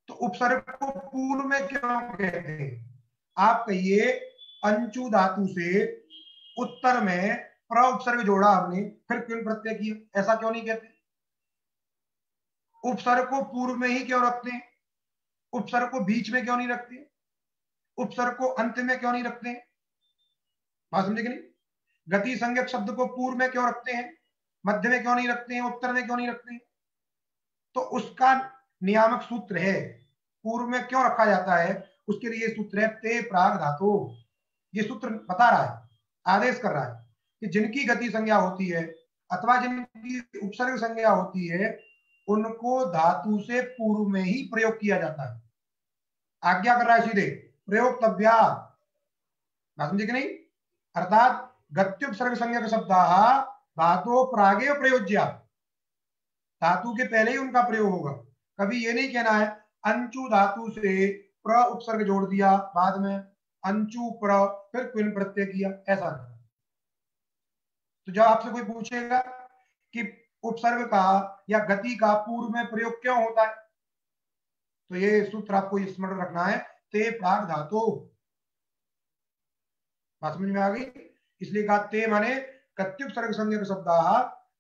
तो उपसर्ग को पूर्व में क्यों कहते हैं? आप कहिए अंचु धातु से उत्तर में प्र उपसर्ग जोड़ा हमने, फिर क्विन प्रत्यय किया, ऐसा क्यों नहीं कहते? उपसर्ग को पूर्व में ही क्यों रखते हैं? उपसर्ग को बीच में क्यों नहीं रखते? उपसर्ग को अंत में क्यों नहीं रखते? बात समझे कि नहीं? गति संज्ञक शब्द को पूर्व में क्यों रखते हैं, मध्य में क्यों नहीं रखते हैं, उत्तर में क्यों नहीं रखते हैं? तो उसका नियामक सूत्र है, पूर्व में क्यों रखा जाता है, उसके लिए सूत्र है ते प्राग धातु। ये सूत्र बता रहा है, आदेश कर रहा है कि जिनकी गति संज्ञा होती है अथवा जिनकी उपसर्ग संज्ञा होती है, उनको धातु से पूर्व में ही प्रयोग किया जाता है। आज्ञा कर रहा है सीधे, प्रयोक्तव्या। समझे कि नहीं? अर्थात गत्युपसर्ग संज्ञक शब्द धातु प्रागे प्रयोज्या, धातु के पहले ही उनका प्रयोग होगा। कभी ये नहीं कहना है अंचु धातु से प्र उपसर्ग जोड़ दिया, बाद में अंचु प्र फिर क्विन प्रत्यय किया, ऐसा नहीं। तो जब आपसे कोई पूछेगा कि उपसर्ग का या गति का पूर्व में प्रयोग क्यों होता है, तो ये सूत्र आपको स्मरण रखना है, ते प्राग धातु। बात समझ में आ गई? इसलिए कहा ते माने गत्युपसर्ग संज्ञक शब्द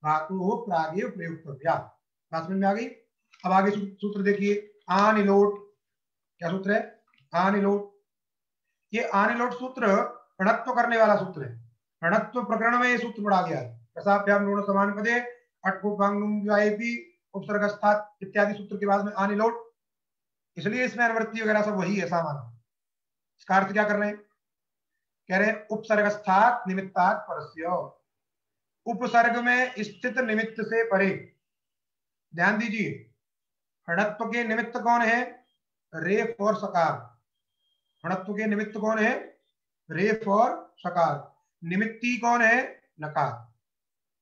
धातु प्रागे प्रयोक्तव्या। बात समझ में आ गई? अब आगे सूत्र देखिए, आनिलोट। क्या सूत्र है? आनिलोट। ये आनिलोट सूत्र ऋणत्व करने वाला सूत्र है। ऋणत्व प्रकरण में ये सूत्र पढ़ा गया है। रसाभ्याम ऋण समान पदे अटकोपांगुम उपसर्गस्थात इत्यादि सूत्र के बाद में आनिलोट, इसलिए इसमें अनुवृत्ति वगैरह सब वही है सामान्य। इसका अर्थ क्या कर रहे हैं? कह रहे हैं उपसर्गस्थात निमित्तात् परस्य, उपसर्ग में स्थित निमित्त से परे। ध्यान दीजिए, ऋणत्व के निमित्त कौन है? रेफ और सकार। ऋणत्व के निमित्त कौन है? रेफ और सकार। निमित्ती कौन है? नकार।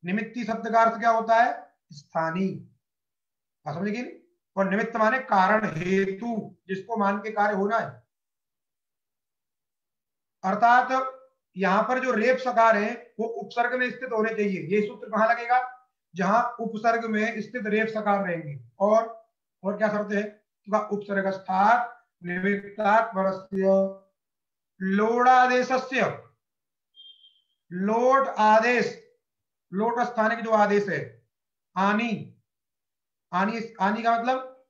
निमित्ती शब्द का अर्थ क्या होता है? स्थानीय। समझिए। और निमित्त माने कारण, हेतु, जिसको मान के कार्य होना है। अर्थात यहां पर जो रेप सकार है वो उपसर्ग में स्थित होने चाहिए। ये सूत्र कहां लगेगा? जहां उपसर्ग में स्थित रेप सकार रहेंगे। और क्या शर्त है? उपसर्गस्थात् निमित्तात् परस्य लोडादेशस्य, लोड आदेश, लोट स्थानिक जो आदेश है, आनी। आनी, आनी का मतलब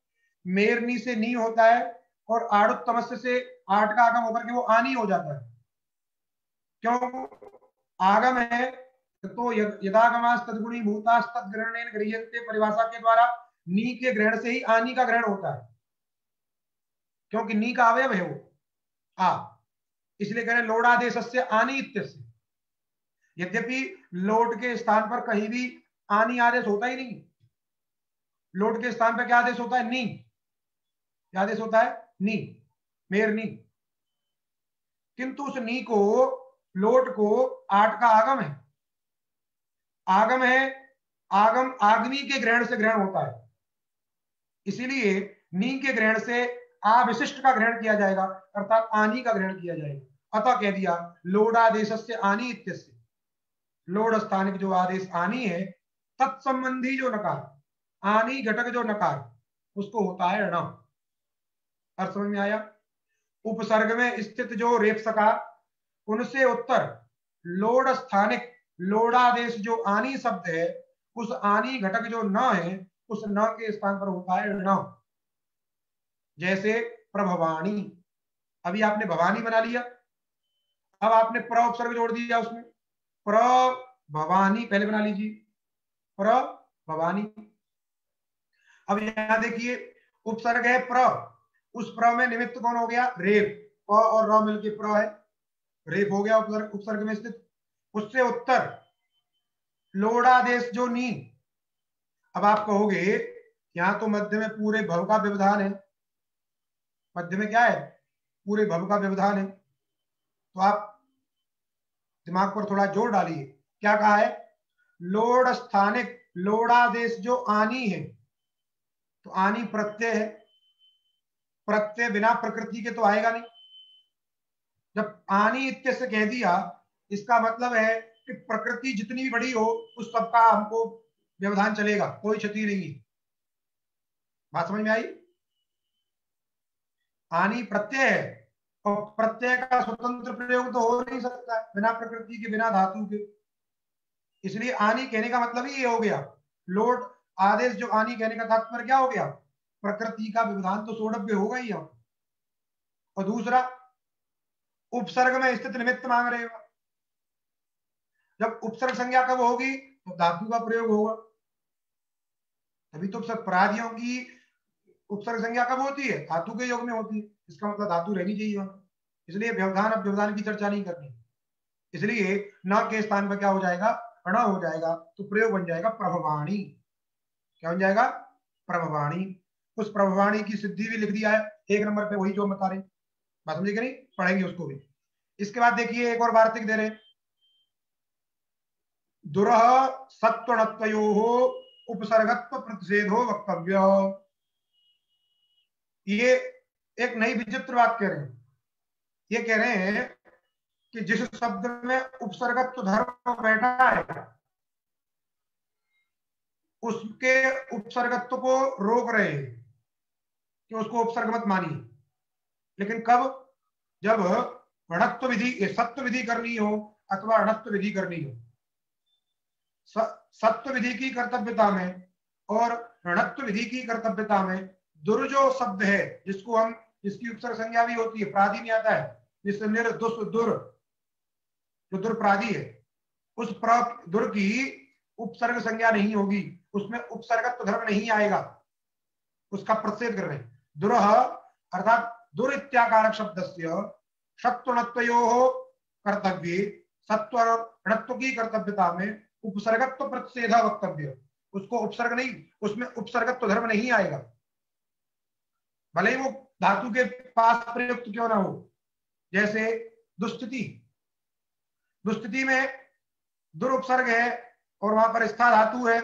मेरनी से नी होता है और आड़ुत तमस्य से आठ का आगम होकर के वो आनी हो जाता है। क्यों? आगम है तो यदागमास तद्गुणी भूतास तद्ग्रहणेन गृह्यन्ते परिभाषा के द्वारा नी के ग्रहण से ही आनी का ग्रहण होता है, क्योंकि नी का अवयव है वो आ। इसलिए कह रहे लोडादेशस्य आनी इत्यस्य। यद्यपि लोट के स्थान पर कहीं भी आनी आदेश होता ही नहीं। लोट के स्थान पर क्या आदेश होता है? नी। क्या आदेश होता है? नी, मेर नी। किंतु उस नी को, लोट को आठ का आगम है। आगम है, आगम आगमी के ग्रहण से ग्रहण होता है, इसीलिए नी के ग्रहण से आविशिष्ट का ग्रहण किया जाएगा, अर्थात आनी का ग्रहण किया जाएगा। अतः कह दिया लोडादेश से आनी इत्यस्य, लोड स्थानिक जो आदेश आनी है, तत्संबंधी जो नकार, आनी घटक जो नकार, उसको होता है ऋण। अर्थ समझ में आया? उपसर्ग में स्थित जो रेप सकार, उनसे उत्तर लोड स्थानिक, लोडादेश जो आनी शब्द है, उस आनी घटक जो न है, उस न के स्थान पर होता है ऋण। जैसे प्रभवानी, अभी आपने भवानी बना लिया, अब आपने प्र उपसर्ग जोड़ दिया उसमें, प्रभवानी पहले बना लीजिए, प्रभवानी। अब यहां देखिए उपसर्ग है प्र, उस प्र में निमित्त कौन हो गया? रेप। प और र मिलके प्र है, रेप हो गया उपसर्ग में स्थित। उससे उत्तर लोडादेश जो नी। अब आप कहोगे यहां तो मध्य में पूरे भव का व्यवधान है, मध्य में क्या है? पूरे भव का व्यवधान है। तो आप दिमाग पर थोड़ा जोर डालिए। क्या कहा है? लोड स्थानिक, लोडादेश जो आनी है, तो आनी प्रत्यय है, प्रत्यय बिना प्रकृति के तो आएगा नहीं। जब आनी इत्यस्य कह दिया, इसका मतलब है कि प्रकृति जितनी भी बड़ी हो उस सबका हमको व्यवधान चलेगा, कोई क्षति नहीं। बात समझ में आई? आनी प्रत्यय है और प्रत्यय का स्वतंत्र प्रयोग तो हो नहीं सकता है बिना प्रकृति के, बिना धातु के। इसलिए आनी कहने का मतलब ही ये हो गया। लोड आदेश जो आनी कहने का तात्पर्य क्या हो गया? प्रकृति का व्यवधान तो सोडव्य होगा ही। और दूसरा, उपसर्ग में स्थित निमित्त मांग रहे हो। जब उपसर्ग संज्ञा कब होगी? तो धातु का प्रयोग होगा। तभी तो पराधियों की उपसर्ग संज्ञा कब होती है? धातु के योग में होती है। इसका मतलब धातु रहनी चाहिए। इसलिए व्यवधान, अब व्यवधान की चर्चा नहीं करनी, इसलिए न के स्थान पर क्या हो जाएगा? ण हो जाएगा। तो प्रयोग बन जाएगा प्रभवाणी। क्या बन जाएगा? प्रभवाणी। उस प्रभवाणी की सिद्धि भी लिख दिया है एक नंबर पे, वही जो बता रहे। बात समझे कि नहीं? पढ़ेंगे उसको भी। इसके बाद देखिए एक और वार्तिक दे रहे, दुरह सत्वणत्वयोः उपसर्गत्व प्रतिषेधो वक्तव्य। ये एक नई विचित्र बात कह रहे हैं। ये कह रहे हैं कि जिस शब्द में उपसर्गत्व धर्म बैठा है, उसके उपसर्गत्व को रोक रहे हैं कि उसको उपसर्ग मत मानिए। लेकिन कब? जब ऋणत्व विधि, सत्व विधि करनी हो अथवा ऋणत्व विधि करनी हो। सत्व विधि की कर्तव्यता में और ऋणत्व विधि की कर्तव्यता में दुर्जो शब्द है, जिसको हम जिसकी उपसर्ग संज्ञा भी होती है, प्रादि में आता है, जिससे निर दुस दुर, जो दुर प्रादि है, उस दुर की उपसर्ग संज्ञा नहीं होगी, उसमें उपसर्गत्व धर्म नहीं आएगा, उसका प्रतिषेध कर रहे हैं। दुरह अर्थात दुर इत्याकारक शब्दस्य सत्वणत्वयोः कर्तव्ये सत्व णत्व की कर्तव्यता में उपसर्गत्व प्रतिषेध वक्तव्य, उसको उपसर्ग नहीं, उसमें उपसर्गत्व धर्म नहीं आएगा, भले ही वो धातु के पास प्रयुक्त क्यों ना हो। जैसे दुस्थिति, दुस्थिति में दुर उपसर्ग है और वहां पर स्था धातु है,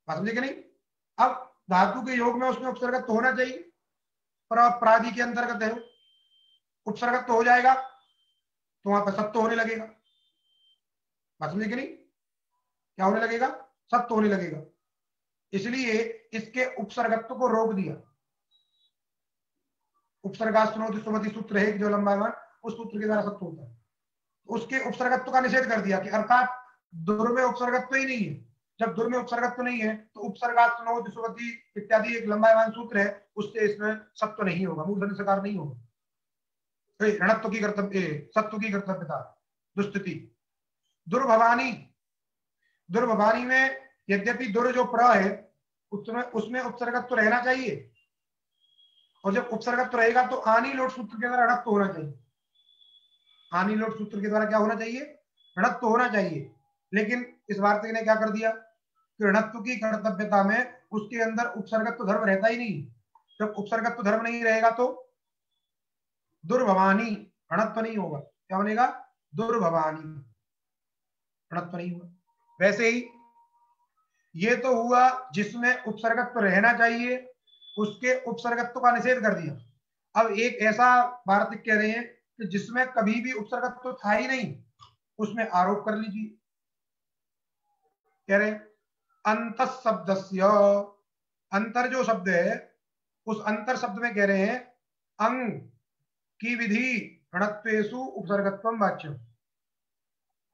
समझे कि नहीं। अब धातु के योग में उसमें उपसर्गत्व तो होना चाहिए, पर प्रादि के अंतर्गत है, उपसर्गत्व तो हो जाएगा तो वहां पर सत्व होने लगेगा, समझे कि नहीं। क्या होने लगेगा, सत्व होने लगेगा, इसलिए इसके उपसर्गत्व को रोक दिया। उपसर्गास्तुनोति सुमति सूत्र है जो लंबायमान, उस सूत्र के द्वारा सत्व होता है, उसके उपसर्गत्व का निषेध कर दिया कि अर्थात दुर में उपसर्गत्व ही नहीं है। जब दुर में उपसर्गत्व नहीं है तो उपसर्गास्तुनोति सुमति इत्यादि एक लंबायमान सूत्र है, उससे इसमें सत्व नहीं होगा, मूर्धन्य सकार नहीं होगा, ऋणत्व की कर्तव्य, सत्व की कर्तव्यता। दुस्थिति, दुर्भवानी, दुर्भवानी में यद्यपि दुर जो प्र है उसमें उपसर्गत्व रहना चाहिए, और जब उपसर्गत्व रहेगा तो आनी लोट सूत्र के द्वारा ऋणत्व होना चाहिए, आनी लोट सूत्र के द्वारा क्या होना चाहिए, ऋणत्व होना चाहिए। लेकिन इस वार्तिक ने क्या कर दिया कि ऋणत्व की कर्तव्यता में उसके अंदर उपसर्गत्व धर्म रहता ही नहीं, जब उपसर्गत्व धर्म नहीं रहेगा तो दुर्भवानी ऋणत्व नहीं होगा, क्या बनेगा, दुर्भवानी, ऋणत्व नहीं होगा। वैसे ही ये तो हुआ जिसमें उपसर्गत्व रहना चाहिए, उसके उपसर्गत्व का निषेध कर दिया। अब एक ऐसा वार्तिक कह रहे हैं कि जिसमें कभी भी उपसर्गत्व था ही नहीं, उसमें आरोप कर लीजिए। कह रहे अंत शब्दस्य, अंतर जो शब्द है उस अंतर शब्द में कह रहे हैं अंग की विधि ऋणत्वेषु उपसर्गत्वम वाच्यम,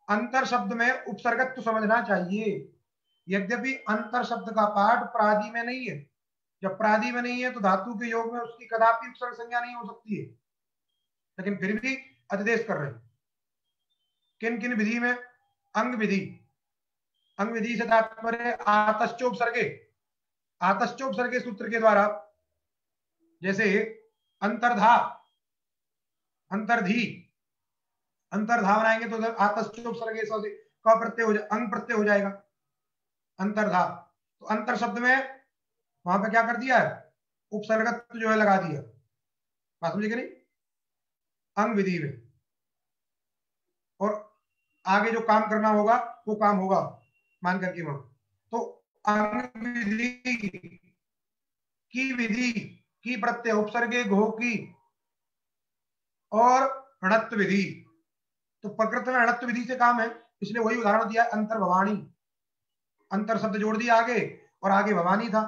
अंतर शब्द में उपसर्गत्व समझना चाहिए। यद्यपि अंतर शब्द का पाठ प्रादि में नहीं है, जब प्रादि में नहीं है तो धातु के योग में उसकी कदापि उपसर्ग संज्ञा नहीं हो सकती है, लेकिन फिर भी अधिदेश कर रहे हैं। किन किन विधि में, अंग विधि, अंग विधि से तात्पर्य आतश्चोपसर्गे, आतश्चोपसर्गे सूत्र के द्वारा, जैसे अंतर्धा, अंतर्धी, अंतर्धा बनाएंगे तो आतश्चोपसर्गे क प्रत्यय हो जाए, अंग प्रत्यय हो जाएगा अंतर्धा। तो अंतर शब्द में वहां पे क्या कर दिया है, उपसर्गत्व जो है लगा दिया, बात समझे कि नहीं, अंग विधि में। और आगे जो काम करना होगा वो काम होगा मान करके वहां, तो अंग विधि की विधि की प्रत्यय उपसर्गे घो की और ऋणत्व विधि, तो प्रकृति में ऋणत्व विधि से काम है, इसलिए वही उदाहरण दिया अंतर भवानी, अंतर शब्द जोड़ दिया आगे और आगे भवानी था,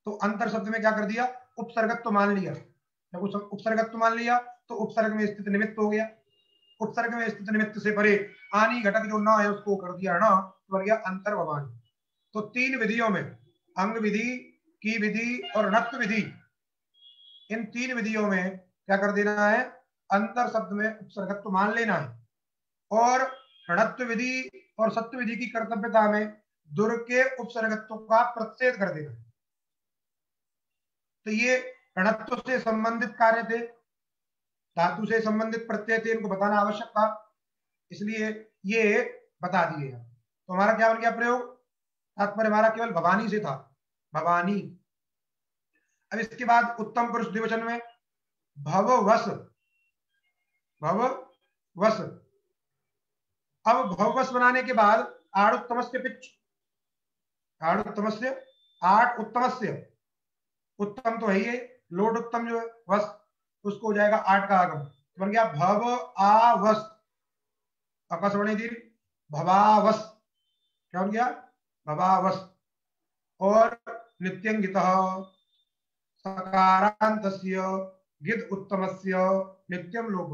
तो अंतर शब्द में क्या कर दिया, उपसर्गत्व मान लिया। जब उपसर्गत्व मान लिया तो उपसर्ग में स्थित निमित्त हो गया, उपसर्ग में स्थित निमित्त से परे आनी घटक जो न है उसको कर दिया न, तो बन गया अंतर भवानी। तो तीन विधियों में, अंग विधि, की विधि और ऋणत्व विधि, इन तीन विधियों में क्या कर देना है, अंतर शब्द में उपसर्गत्व मान लेना है, और ऋणत्व विधि और सत्व विधि की कर्तव्यता में दुर के उपसर्गत्व का प्रतिषेध कर देना। तो ये ऋणत्व से संबंधित कार्य थे, धातु से संबंधित प्रत्यय थे, इनको बताना आवश्यक था, इसलिए ये बता दिए। तो हमारा क्या बन गया प्रयोग, तात्पर्य हमारा केवल भवानी से था, भवानी। अब इसके बाद उत्तम पुरुष द्विवचन में भववश, भववश। अब भववश बनाने के बाद आड़ उत्तमस्य पिच, आड़ उत्तमस्य, आठ उत्तमस्य, उत्तम तो है ये, लोट उत्तम जो है वस, उसको हो जाएगा आठ का आगम, तो बन गया भव आवस, अकस बने दीर्घ, भवावस, क्या बन गया, भवावस। और नित्यंगितः सकारांतस्य गिद उत्तमस्य नित्यम लोभ,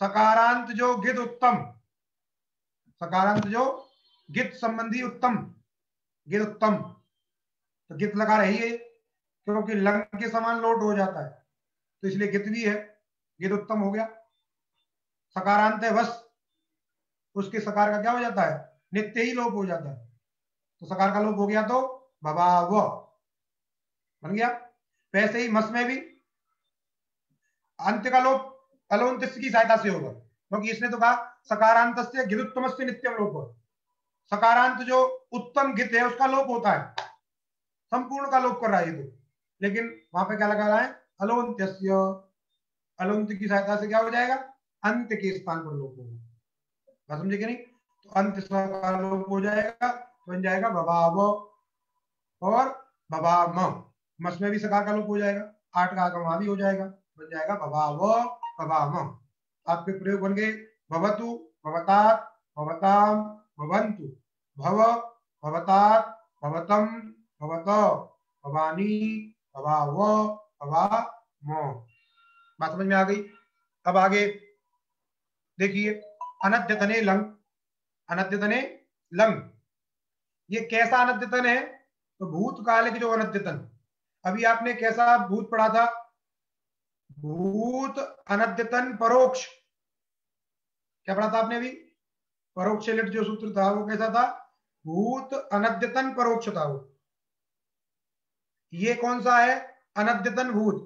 सकारांत जो गिद उत्तम, सकारांत जो गिद संबंधी उत्तम, गिद उत्तम, तो गिद लगा रही है, क्योंकि लंग के समान लोट हो जाता है, तो इसलिए गित भी है, गित उत्तम हो गया। सकारांत है वस, उसके सकार का क्या हो जाता है, नित्य ही लोप हो जाता है, तो सकार का लोप हो गया तो भवाव बन गया। वैसे ही मस में भी अंत्य का लोप अलोन्त की सहायता से होगा, क्योंकि इसने तो कहा सकारांत से गिरुत्तम से नित्यम लोप, सकारांत जो उत्तम गित है उसका लोप होता है, संपूर्ण का लोप कर रहा है ये तो, लेकिन वहां पे क्या लगा रहा है, अलोन्त्य, अलोन्त की सहायता से क्या हो जाएगा, अंत के स्थान पर लोप होगा, बात समझे कि नहीं। तो अंत का लोप हो जाएगा, बन जाएगा भवाव और भवाम, मस में भी सकार का लोप हो जाएगा, 8 का आगम वहां भी हो जाएगा, बन जाएगा भवाव भवाम। आपके प्रयोग बन गए भवतु भवतात भवताम भवन्तु, भव भवतात भवतम भवत, भवानी भवाव भवाम। बात समझ में आ गई। अब आगे देखिए, अनद्यतने लंग, अनद्यतने लंग, ये कैसा अनद्यतन है, तो भूतकाल की जो अनद्यतन, अभी आपने कैसा भूत पढ़ा था, भूत अनद्यतन परोक्ष, क्या पढ़ा था आपने अभी, परोक्ष लिट जो सूत्र था वो कैसा था, भूत अनद्यतन परोक्ष था वो। ये कौन सा है, अनद्यतन भूत,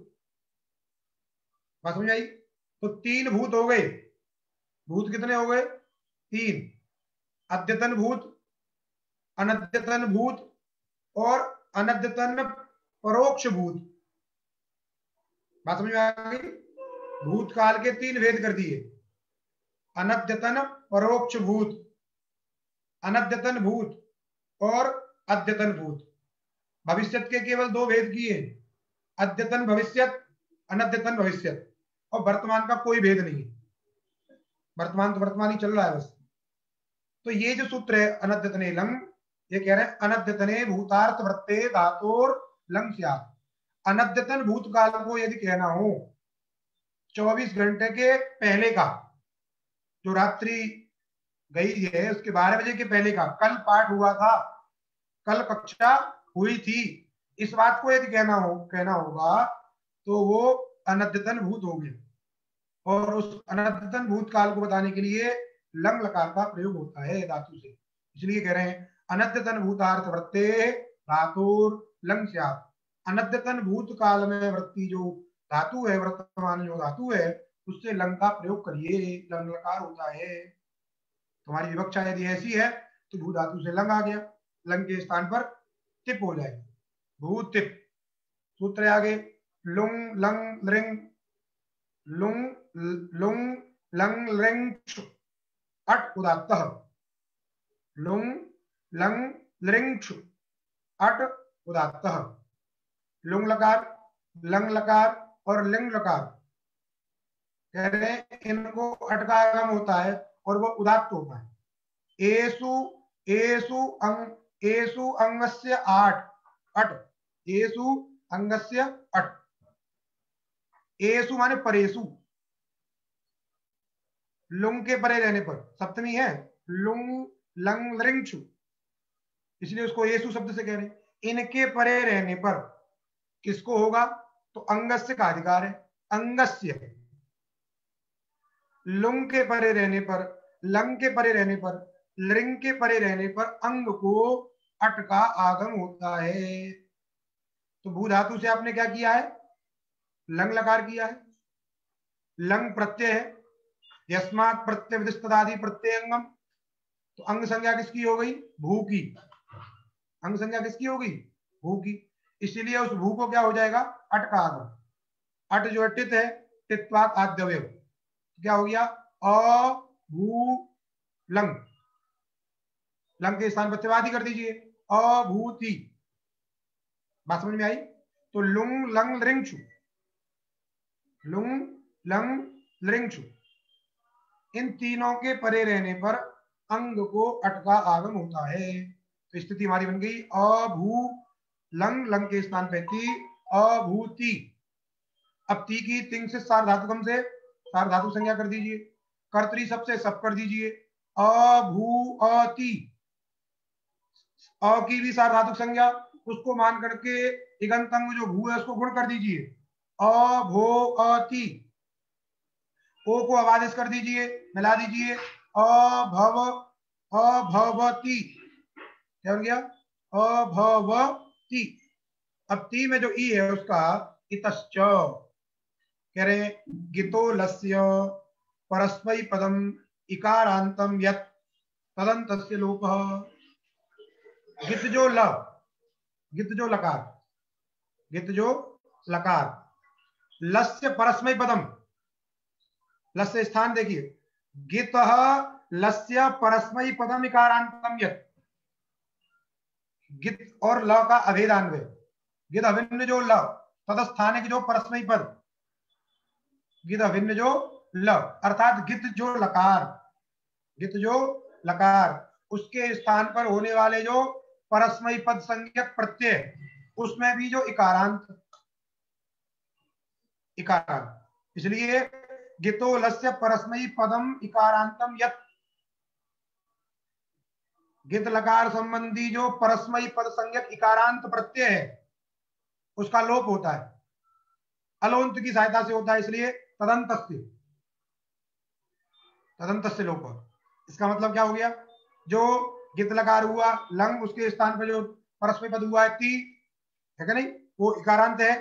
बात समझ आई। तो 3 भूत हो गए, भूत कितने हो गए, 3, अद्यतन भूत, अनद्यतन भूत और अनद्यतन परोक्ष भूत, बात समझ में आ गई। भूतकाल के 3 भेद कर दिए, अनद्यतन परोक्ष भूत, अनद्यतन भूत और अद्यतन भूत। भविष्यत के केवल 2 भेद किए, अद्यतन भविष्यत, अनद्यतन भविष्यत, और वर्तमान का कोई भेद नहीं, वर्तमान तो वर्तमान ही चल रहा है बस। तो ये जो सूत्र है अनद्यतने लंग, ये कह रहे हैं अनद्यतने भूतार्थ वृत्ते धातोर लंग स्यात्, अनद्यतन भूतकाल को यदि कहना हो 24 घंटे के पहले का, जो रात्रि गई है उसके 12 बजे के पहले का, कल पाठ हुआ था, कल कक्षा हुई थी, इस बात को यदि कहना होगा तो वो अनद्यतन भूत हो गया, और उस अनद्यतन भूतकाल को बताने के लिए लंग लकार का प्रयोग होता है धातु से, इसलिए कह रहे हैं अनद्यतन भूतार्थ वृत्ते धातुर लंग स्यात्, अनद्यतन भूतकाल में वृत्ति जो धातु है, वर्तमान जो धातु है, उससे लंग का प्रयोग करिए, लंग लकार होता है। तुम्हारी विवक्षा यदि ऐसी है तो भू धातु से लंग आ गया, लंग के स्थान पर टिप हो जाएगी, भू टिप। सूत्र आगे, लुंग लंग लिंग, लुंग लुंग लंग लिंग अट उदात्तः, लुंग लंग लिंग अट उदात्तः, लुंग लकार, लंग लकार और लिंग लकार, कह रहे हैं इनको अट का आगम होता है और वो उदात्त होता है। एसु एसु अंगस्य आठ अट, एसु अंगस्य अट, एसु माने परेसु, लुंग के परे रहने पर, सप्तमी है लुंग लंग लिंग, इसलिए उसको एसु शब्द से कह रहे हैं। इनके परे रहने पर किसको होगा, तो अंगस्य का अधिकार है, अंगस्य, लुंग के परे रहने पर, लंग के परे रहने पर, लिंग के परे रहने पर अंग को अट का आगम होता है। तो भू धातु से आपने क्या किया है, लंग लकार किया है, लंग प्रत्यय है, यस्मात् प्रत्यय विदिष्टदादि प्रत्यय अंगम, तो अंग संज्ञा किसकी हो गई, भू की, अंग संज्ञा किसकी हो गई, भू की, इसीलिए उस भू को क्या हो जाएगा, अट का आगम, अट जो टित है, टित्वात आद्यवय, क्या हो गया, अ भू लंग, लंग के स्थान पर त्यवादी कर दीजिए, अभूति, बात समझ में आई। तो लुंग लंग लिंग, लुंग लंग लिंग, इन तीनों के परे रहने पर अंग को अट का आगम होता है। तो स्थिति हमारी बन गई अभू लंग, लंग के स्थान पे ती, अभूति। अब ती की तिंग से सार धातुकम से सार धातु संज्ञा कर दीजिए, कर्तरी सबसे सब कर दीजिए, अभू अति, अ की भी सार धातुक संज्ञा, उसको मान करके इगंतंग जो भू है उसको गुण कर दीजिए, अभोअति। ओ को अबादिश कर दीजिए, मिला दीजिए, अभव अभवती, क्या हो गया, अभवती। अब ती में जो ई है उसका इतश्च, कह रहे गितो लस्य परस्मै पदम इकारांतम यत् तदंतस्य लोपः। गित जो ल, गित जो लकार, गित जो लकार, लस्य परस्मै पदम, लस्य स्थान देखिए, गित लस्य परस्मै पदम इकारांतम यत्, गित और ल का अभेदान्वय, गित अभिन्न जो ल, तदस्थानिक जो परस्मै पद, गित अभिन्न जो ल, अर्थात गित जो लकार, गित जो लकार, उसके स्थान पर होने वाले जो परस्मै पद संज्ञक प्रत्यय, उसमें भी जो इकारांत, इकारांत, इसलिए गितो लस्य परस्मै पदम इकारांतम यत्, गित लकार संबंधी जो परस्मै पद संज्ञक इकारांत प्रत्यय है उसका लोप होता है, अलोंत की सहायता से होता है, इसलिए तदंतस्य, तदंतस्य लोप। इसका मतलब क्या हो गया, जो गित लकार हुआ लंग, उसके स्थान पर जो परस्मै पद हुआ है ती, है क्या नहीं, वो इकारांत है,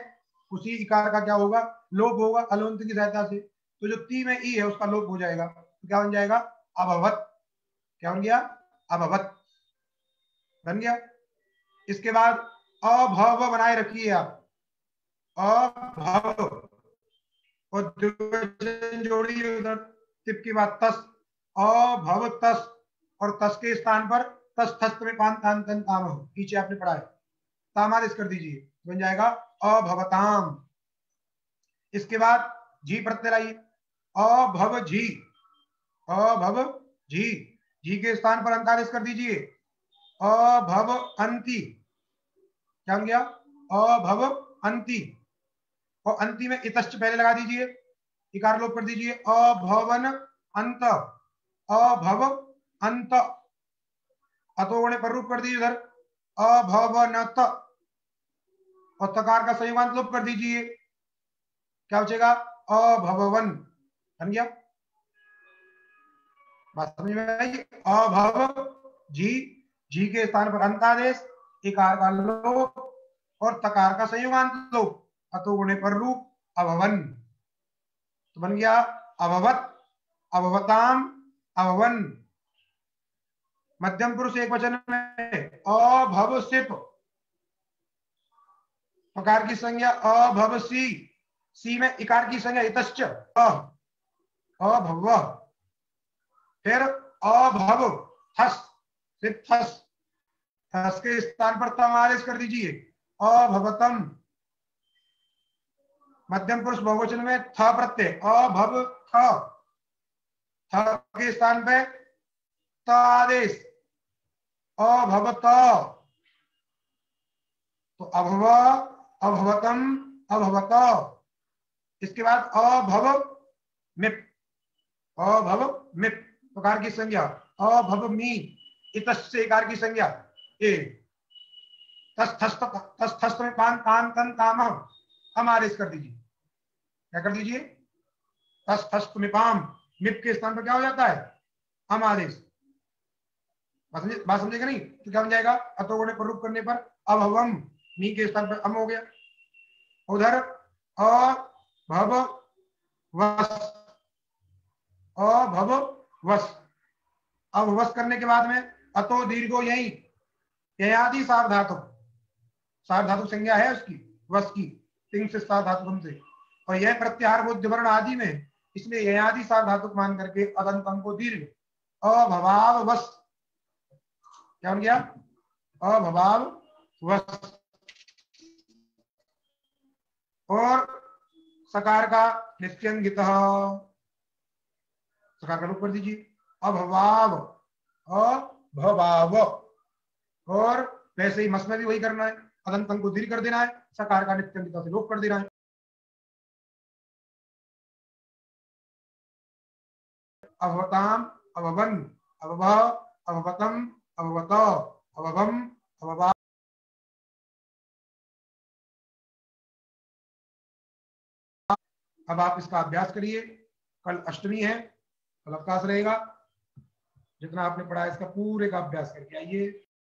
उसी इकार का क्या होगा, लोप होगा अलोंत की सहायता से। तो जो ती में ई है उसका लोप हो जाएगा, तो क्या बन जाएगा, अभवत। क्या बन गया, अभवत बन गया। इसके बाद अभव बनाए रखिए आप, अभव, और द्विवचन जोड़िए उधर तिप की बात तस, अभव तस, और तस के स्थान पर तस थस्त में पान तान तन ताम, पीछे आपने पढ़ा है, तामादेश कर दीजिए, बन जाएगा अभवताम। इसके बाद जी प्रत्यय लाइए, अभव जी, अभव जी, जी के स्थान पर अंतादेश कर दीजिए, अभव अंति, क्या बन गया, अभव अंति, और अंति में इतश्च पहले लगा दीजिए, इकार लोप कर दीजिए, अभवन अंत, अभव अंत, अतोगुणे पर रूप कर दीजिए उधर, अभवनत, और तकार का संयुगांत लोप कर दीजिए, क्या बचेगा, अभववन, बन गया। बात समझ में आई, अभव जी, जी के स्थान पर अंतादेश, इकार का लोप और तकार का संयुगांत लोप, अतोगुणे पर रूप, अभवन, तो बन गया अभवत, अभवताम, अभवन। मध्यम पुरुष एक वचन में अभवसिप, प्रकार की संज्ञा अभवसी, सी में इकार की संज्ञा इतश्च, अभव, फिर अभव थस, सिप थस, थस के स्थान पर तम आदेश कर दीजिए, अभवतम। मध्यम पुरुष बहुवचन में थ प्रत्यय, अभव थ, थ के स्थान पे त आदेश, अभवत, तो अभव, अभवतम, अभवत। इसके बाद अभव मिप, अभव मिप, प्रकार की संज्ञा अभव मी, इतस्य कार की संज्ञा ए, तस्थस्त में पान तान तन ताम, हम आदेश कर दीजिए, क्या कर दीजिए, तस्थस्त में पाम, मिप के स्थान पर क्या हो जाता है, हम आदेश। बात समझेगा नहीं, तो क्या बन जाएगा, अतोगुणे पर रूप करने पर अभवम, मी के स्थान पर अम हो गया। उधर अभव वस, अभव वस, अब वस करने के बाद में अतो दीर्घो यही, ययादि सार्वधातुक, सार्वधातुक संज्ञा है उसकी वस की, तिंग से सार्वधातुकम से, और यह प्रत्याहार बुद्ध वर्ण आदि में, इसलिए ययादि सार्वधातुक मान करके अदंतम को दीर्घ, अभवाव वस, क्या बन गया, अभवाव वस। और सकार का नित्यंगित, सकार का रूप कर दीजिए, अभवाव, अभवाव, और वैसे ही मस में भी वही करना है, अदंतम को दीर्घ कर देना है, सकार का नित्यंगित से लोप कर देना है। अभवताम, अभवन, अभव, अभवतम, अभवत, अभवम, अभवा। अब आप इसका अभ्यास करिए। कल अष्टमी है, कल अवकाश रहेगा। जितना आपने पढ़ा है इसका पूरे का अभ्यास करके आइए।